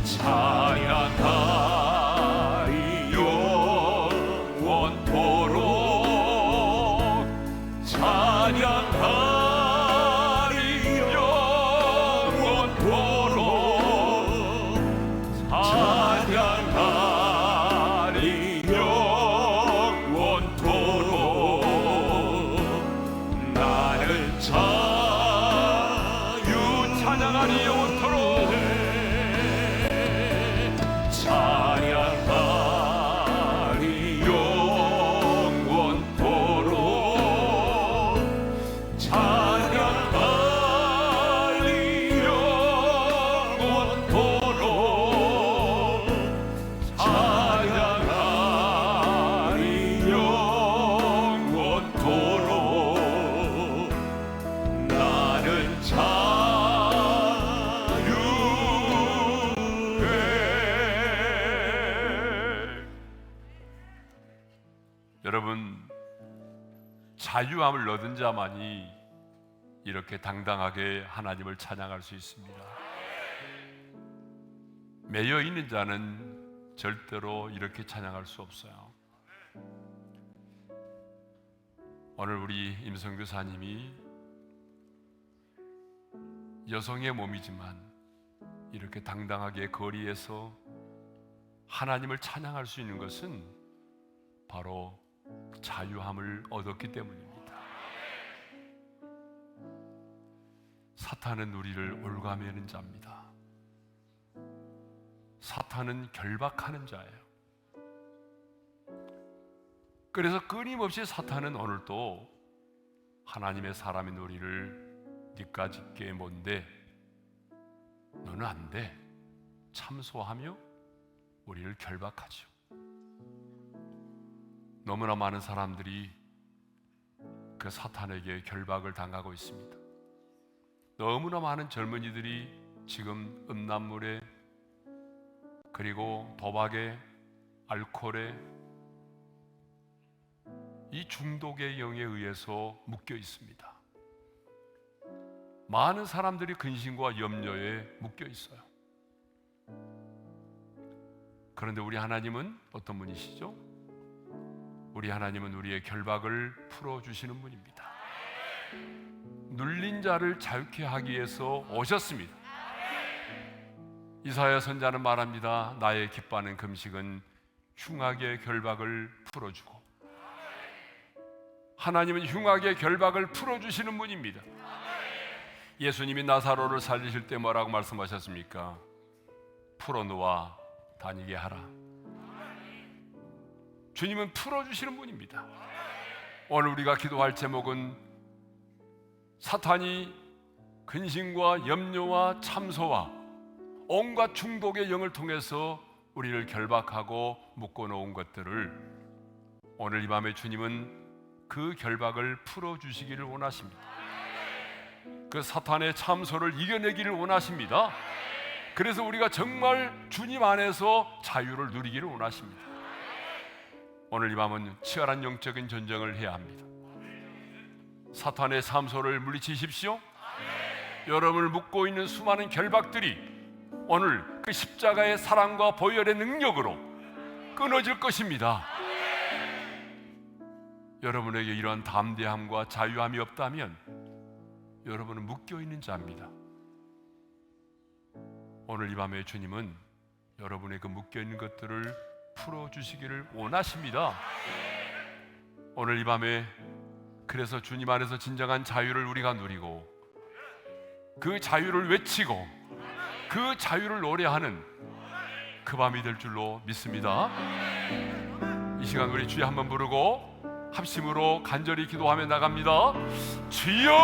찬양하리 영원토록 찬양하리 영원토록 찬양하리 영원토록 나는 자유 찬양하리 영원토록 찬양하리 영원토록 찬양하리 영원토록 찬양하리 영원토록 나는 자유해 여러분, 자유함을 얻은 자만이 이렇게 당당하게 하나님을 찬양할 수 있습니다. 매여 있는 자는 절대로 이렇게 찬양할 수 없어요. 오늘 우리 임성규 사님이 여성의 몸이지만 이렇게 당당하게 거리에서 하나님을 찬양할 수 있는 것은 바로 자유함을 얻었기 때문입니다. 사탄은 우리를 올가매는 자입니다. 사탄은 결박하는 자예요. 그래서 끊임없이 사탄은 오늘도 하나님의 사람인 우리를 니까 짓게 뭔데 너는 안 돼 참소하며 우리를 결박하죠. 너무나 많은 사람들이 그 사탄에게 결박을 당하고 있습니다. 너무나 많은 젊은이들이 지금 음란물에 그리고 도박에 알코올에 이 중독의 영에 의해서 묶여 있습니다. 많은 사람들이 근심과 염려에 묶여 있어요. 그런데 우리 하나님은 어떤 분이시죠? 우리 하나님은 우리의 결박을 풀어주시는 분입니다. 눌린 자를 자유케 하기 위해서 오셨습니다. 이사야 선자는 말합니다. 나의 기뻐하는 금식은 흉악의 결박을 풀어주고, 하나님은 흉악의 결박을 풀어주시는 분입니다. 예수님이 나사로를 살리실 때 뭐라고 말씀하셨습니까? 풀어놓아 다니게 하라. 주님은 풀어주시는 분입니다. 오늘 우리가 기도할 제목은 사탄이 근심과 염려와 참소와 온갖 중독의 영을 통해서 우리를 결박하고 묶어놓은 것들을 오늘 이 밤에 주님은 그 결박을 풀어주시기를 원하십니다. 그 사탄의 참소를 이겨내기를 원하십니다. 그래서 우리가 정말 주님 안에서 자유를 누리기를 원하십니다. 오늘 이 밤은 치열한 영적인 전쟁을 해야 합니다. 사탄의 참소를 물리치십시오. 여러분을 묶고 있는 수많은 결박들이 오늘 그 십자가의 사랑과 보혈의 능력으로 끊어질 것입니다. 여러분에게 이러한 담대함과 자유함이 없다면 여러분은 묶여있는 자입니다. 오늘 이 밤에 주님은 여러분의 그 묶여있는 것들을 풀어주시기를 원하십니다. 오늘 이 밤에 그래서 주님 안에서 진정한 자유를 우리가 누리고 그 자유를 외치고 그 자유를 노래하는 그 밤이 될 줄로 믿습니다. 이 시간 우리 주여 한번 부르고 합심으로 간절히 기도하며 나갑니다. 주여!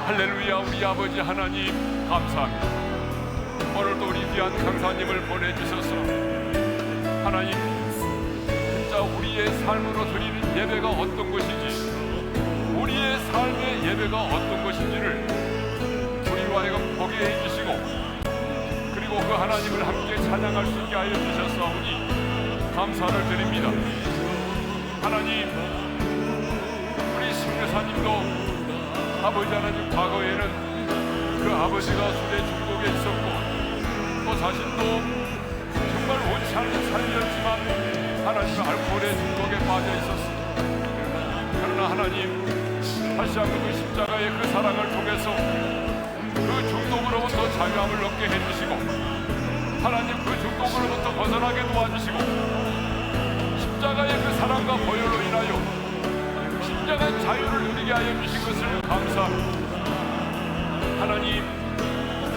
할렐루야. 우리 아버지 하나님 감사합니다. 오늘도 우리 귀한 강사님을 보내주셔서 하나님 진짜 우리의 삶으로 드리는 예배가 어떤 것인지, 우리의 삶의 예배가 어떤 것인지를 우리와 하여금 보게 해주시고, 그리고 그 하나님을 함께 찬양할 수 있게 하여 주셨사오니 감사를 드립니다. 하나님, 우리 신교사님도 아버지 하나님 과거에는 그 아버지가 술에 중독에 있었고 또 자신도 정말 원치 않은 삶이었지만 하나님 알코올의 중독에 빠져 있었습니다. 그러나 하나님 다시 한번 그 십자가의 그 사랑을 통해서 그 중독으로부터 자유함을 얻게 해주시고, 하나님 그 중독으로부터 벗어나게 도와주시고, 십자가의 그 사랑과 보혈로 인하여 진정한 자유를 누리게 하여 주신 것을 감사합니다. 하나님,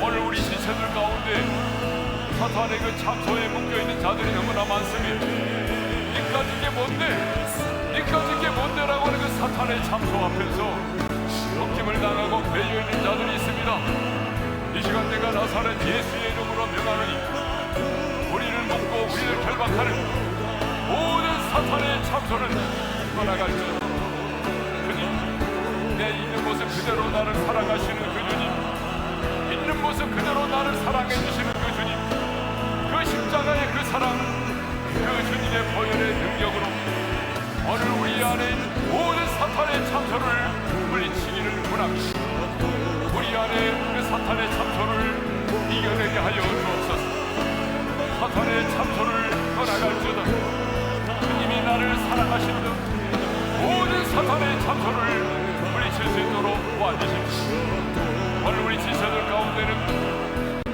오늘 우리 지체들 가운데 사탄의 그 참소에 묶여있는 자들이 너무나 많습니다. 니까지 게 뭔데? 니까지 게 뭔데라고 하는 그 사탄의 참소 앞에서 묶임을 당하고 매여있는 자들이 있습니다. 이 시간 내가 나사렛 예수의 이름으로 명하노니 우리를 묶고 우리를 결박하는 모든 사탄의 참소는 떠나갈지어다. 주님, 내 있는 모습 그대로 나를 사랑하시는 그 주님, 있는 모습 그대로 나를 사랑해 주시는 그 주님, 그 십자가의 그 사랑, 그 주님의 보혈의 능력으로 오늘 우리 안에 있는 모든 사탄의 참소를 물리치기를 원합니다. 우리 안에 그 사탄의 참소를 이겨내게 하여 주옵소서. 사탄의 참소를 떠나갈지어다. 주님이 나를 사랑하신 듯 모든 사탄의 참소를 물리칠 수 있도록 도와주십시오. 오늘 우리 지체들 가운데는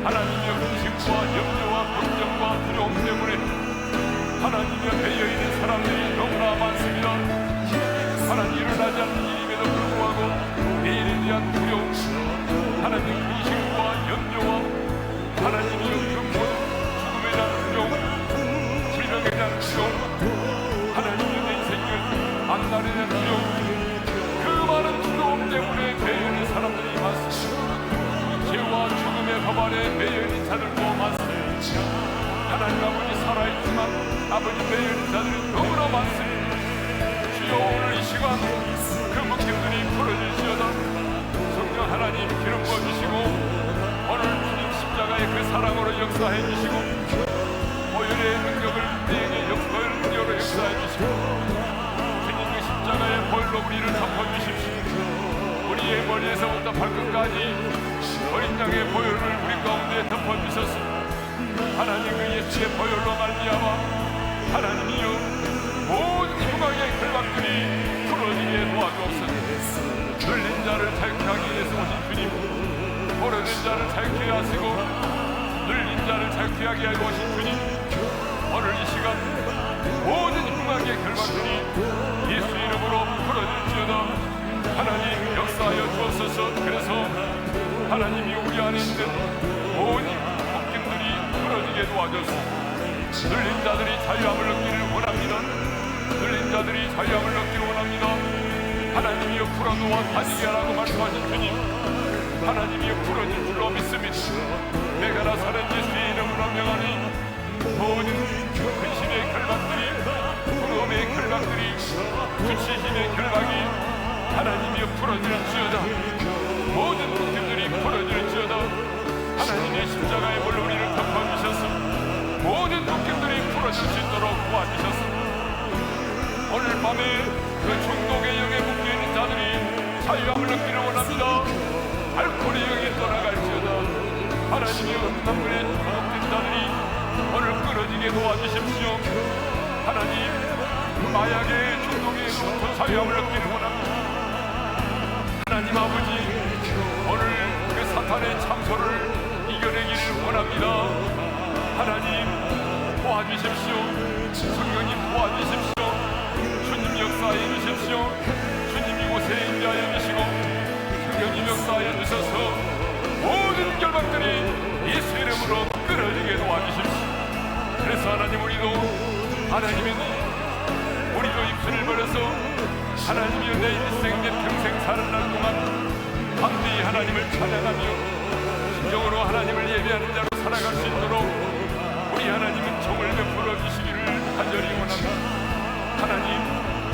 하나님의 근심과 염려와 걱정 때문에 하나님의 배여있는 사람들이 너무나 많습니다. 하나님 일어나지 않는 일임에도 불구하고 내일에 대한 두려움, 하나님 근심과 염려와 하나님이여 경고, 죽음에 대한 두려움, 질병에 대한 두려움, 하나님의 내 인생을 앞날에 대한 두려움, 그 많은 두려움 때문에 배여있는 사람들이 많습니다. 죄와 죽음의 법 아래 배여있는 자들도 많습니다. 하나님 아버지 살아있지만 아버지 배여있는 자들이 너무나 많습니다. 주여 오늘 이 시간 그 묶임들이 풀어주시어다. 성령 하나님 기름 부어주시고 오늘 주님 십자가의 그 사랑으로 역사해 주시고 보혈의 능력을 내게 보혈 능력으로 역사해 주시고 주님 그 십자가의 보혈로 우리를 덮어주십시오. 우리의 머리에서부터 발끝까지 어린 양의 보혈을 우리 가운데 덮어주셨습니다. 하나님 그 예수의 보혈로 말미암아 하나님이여 모든 흉악의 결박들이 풀어지게 도와주옵소서. 눌린 자를 자유케 하기 위해서 오신 주님, 포로된 자를 자유케 하시고 눌린 자를 자유케 하게 하고 오신 주님, 오늘 이 시간 모든 흉악의 결박들이 예수 이름으로 풀어질지어다. 하나님 역사하여 주옵소서. 그래서 하나님이 우리 안에 있는 모든 걱정들이 풀어지게 도와주옵소서. 눌린 자들이 자유함을 얻기를 원합니다. 눌린 자들이 자유함을 얻기를 원합니다. 하나님이여 풀어놓아 다지게 하라고 말씀하신 주님, 하나님이여 풀어질 줄로 믿습니다. 내가 나사렛 예수의 이름으로 명하니 모든 근심의 결박들이, 부러움의 결박들이, 수치심의 결박이 하나님이여 풀어질지어다. 모든 문제들이 풀어질지어다. 하나님의 십자가의 볼로 우리를 덮어주셔서 모든 문제들이 풀어질 수 있도록 도와주셨습니다. 오늘 밤에 그 중독의 영에 묶여있는 자들이 자유함을 얻기를 원합니다. 알코올의 영에 떠나갈지어다. 하나님이여 음란물에 중독된 자들이 오늘 끊어지게 도와주십시오. 하나님 마약의 중독에서부터 자유함을 얻기를 원합니다. 하나님 아버지 오늘 그 사탄의 참소를 이겨내기를 원합니다. 하나님 도와주십시오. 성령님 도와주십시오. 주님 역사해 주십시오. 주님 이곳에 임재하여 주시고 성령님 역사해 주셔서 모든 결박들이 예수 이름으로 끊어지게 도와주십시오. 그래서 하나님 우리도 하나님의 우리도 입술을 벌여서 하나님이여 내 일생 내 평생 사는 날 동안 담대히 하나님을 찬양하며 진정으로 하나님을 예배하는 자로 살아갈 수 있도록 우리 하나님은 정을 베풀어 주시기를 간절히 원합니다. 하나님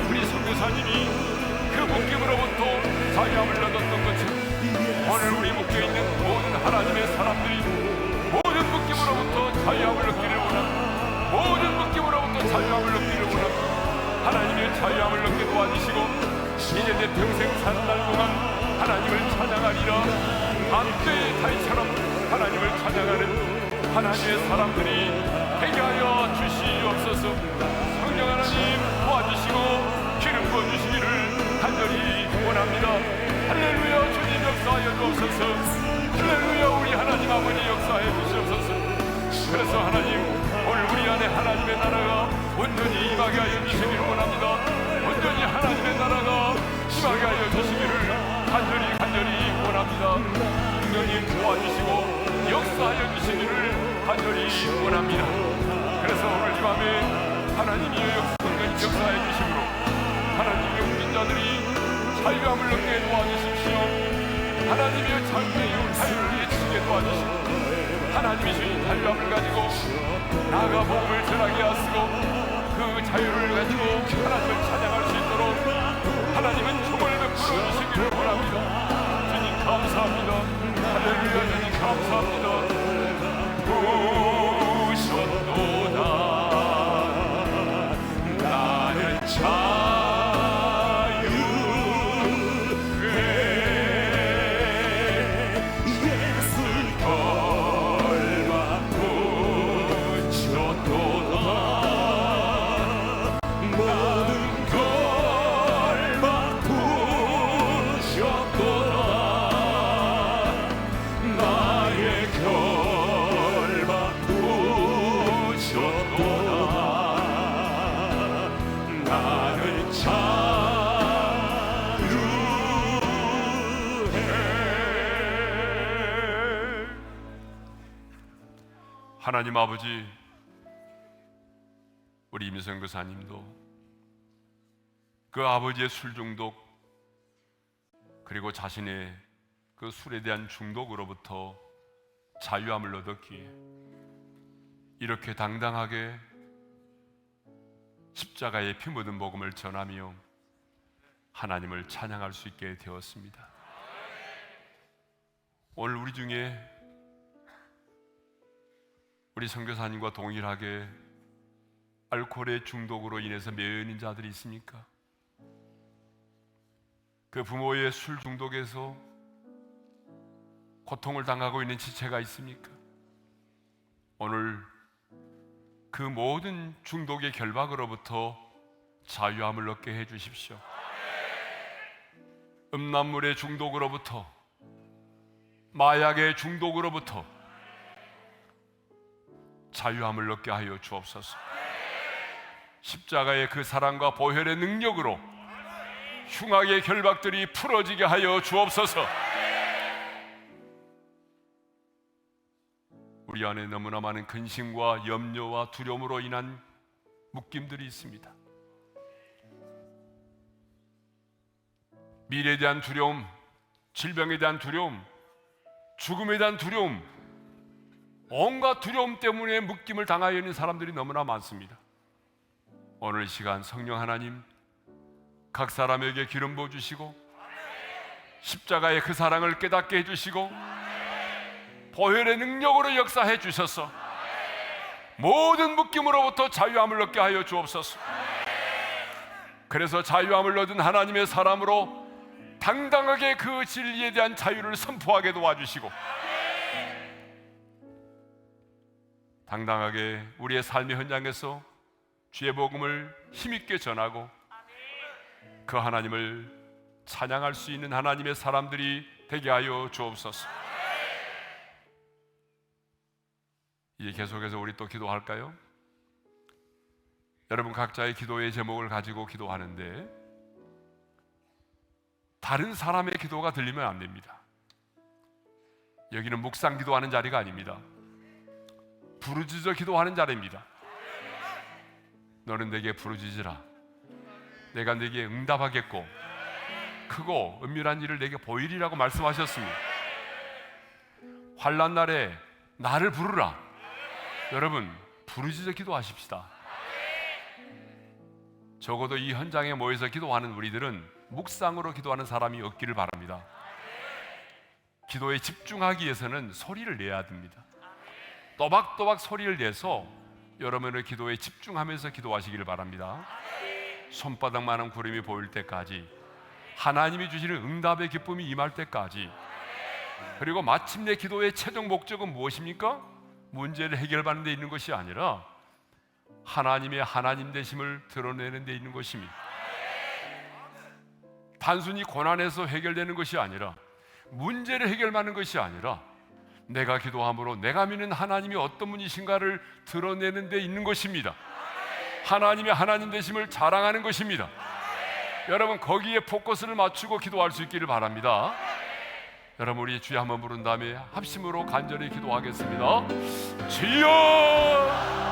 우리 선교사님이 그 묶임으로부터 자유함을 얻었던 것처럼 오늘 우리 묶여있는 모든 하나님의 사람들이 모든 묶임으로부터 자유함을 얻기를 원합니다. 모든 묶임으로부터 자유함을 얻기를 원합니다. 하나님의 자유함을 얻게 도와주시고 이제 내 평생 사는 날 동안 하나님을 찬양하리라. 암때의 다윗처럼 하나님을 찬양하는 하나님의 사람들이 되게 하여 주시옵소서. 성령 하나님 도와주시고 기름 부어주시기를 간절히 원합니다. 할렐루야. 주님 역사하여 주옵소서. 할렐루야. 우리 하나님 아버지 역사해 주시옵소서. 그래서 하나님 오늘 우리 안에 하나님의 나라가 온전히 임하게 하여 주시기를 원합니다. 온전히 하나님의 나라가 임하게 하여 주시기를 간절히 원합니다. 성령님 도와주시고 역사하여 주시기를 간절히 원합니다. 그래서 오늘 이 밤에 하나님이 역사해 주심으로 하나님의 웃긴 자들이 자유함을 얻게 도와주십시오. 하나님의 자유를 예치게 도와주시고 하나님이 주신 자유함을 가지고 나아가 복음을 전하게 하시고 그 자유를 가지고 하나님을 찬양할 수 있도록 하나님은 종을 베풀어 주시기를 원합니다. 주님 감사합니다. 할렐루야. 주님 감사합니다. 오셨도다 나는 하나님 아버지, 우리 임성 교사님도 그 아버지의 술 중독 그리고 자신의 그 술에 대한 중독으로부터 자유함을 얻었기에 이렇게 당당하게 십자가에 피 묻은 복음을 전하며 하나님을 찬양할 수 있게 되었습니다. 오늘 우리 중에 우리 선교사님과 동일하게 알코올의 중독으로 인해서 매여있는 자들이 있습니까? 그 부모의 술 중독에서 고통을 당하고 있는 지체가 있습니까? 오늘 그 모든 중독의 결박으로부터 자유함을 얻게 해 주십시오. 음란물의 중독으로부터, 마약의 중독으로부터 자유함을 얻게 하여 주옵소서. 십자가의 그 사랑과 보혈의 능력으로 흉악의 결박들이 풀어지게 하여 주옵소서. 우리 안에 너무나 많은 근심과 염려와 두려움으로 인한 묶임들이 있습니다. 미래에 대한 두려움, 질병에 대한 두려움, 죽음에 대한 두려움, 온갖 두려움 때문에 묶임을 당하여 있는 사람들이 너무나 많습니다. 오늘 이 시간 성령 하나님 각 사람에게 기름 부어주시고 십자가의 그 사랑을 깨닫게 해주시고 보혈의 능력으로 역사해 주셔서 모든 묶임으로부터 자유함을 얻게 하여 주옵소서. 그래서 자유함을 얻은 하나님의 사람으로 당당하게 그 진리에 대한 자유를 선포하게 도와주시고 당당하게 우리의 삶의 현장에서 주의 복음을 힘있게 전하고 그 하나님을 찬양할 수 있는 하나님의 사람들이 되게 하여 주옵소서. 이제 계속해서 우리 또 기도할까요? 여러분 각자의 기도의 제목을 가지고 기도하는데 다른 사람의 기도가 들리면 안 됩니다. 여기는 묵상 기도하는 자리가 아닙니다. 부르짖어 기도하는 자리입니다. 너는 내게 부르짖으라. 내가 내게 응답하겠고 크고 은밀한 일을 내게 보이리라고 말씀하셨습니다. 환난 날에 나를 부르라. 여러분 부르짖어 기도하십시다. 적어도 이 현장에 모여서 기도하는 우리들은 묵상으로 기도하는 사람이 없기를 바랍니다. 기도에 집중하기 위해서는 소리를 내야 됩니다. 또박또박 소리를 내서 여러분의 기도에 집중하면서 기도하시기를 바랍니다. 손바닥만한 구름이 보일 때까지, 하나님이 주시는 응답의 기쁨이 임할 때까지, 그리고 마침내 기도의 최종 목적은 무엇입니까? 문제를 해결하는 데 있는 것이 아니라 하나님의 하나님 되심을 드러내는 데 있는 것입니다. 단순히 고난에서 해결되는 것이 아니라, 문제를 해결하는 것이 아니라 내가 기도함으로 내가 믿는 하나님이 어떤 분이신가를 드러내는 데 있는 것입니다. 하나님의 하나님 되심을 자랑하는 것입니다. 여러분 거기에 포커스를 맞추고 기도할 수 있기를 바랍니다. 여러분 우리 주여 한번 부른 다음에 합심으로 간절히 기도하겠습니다. 주여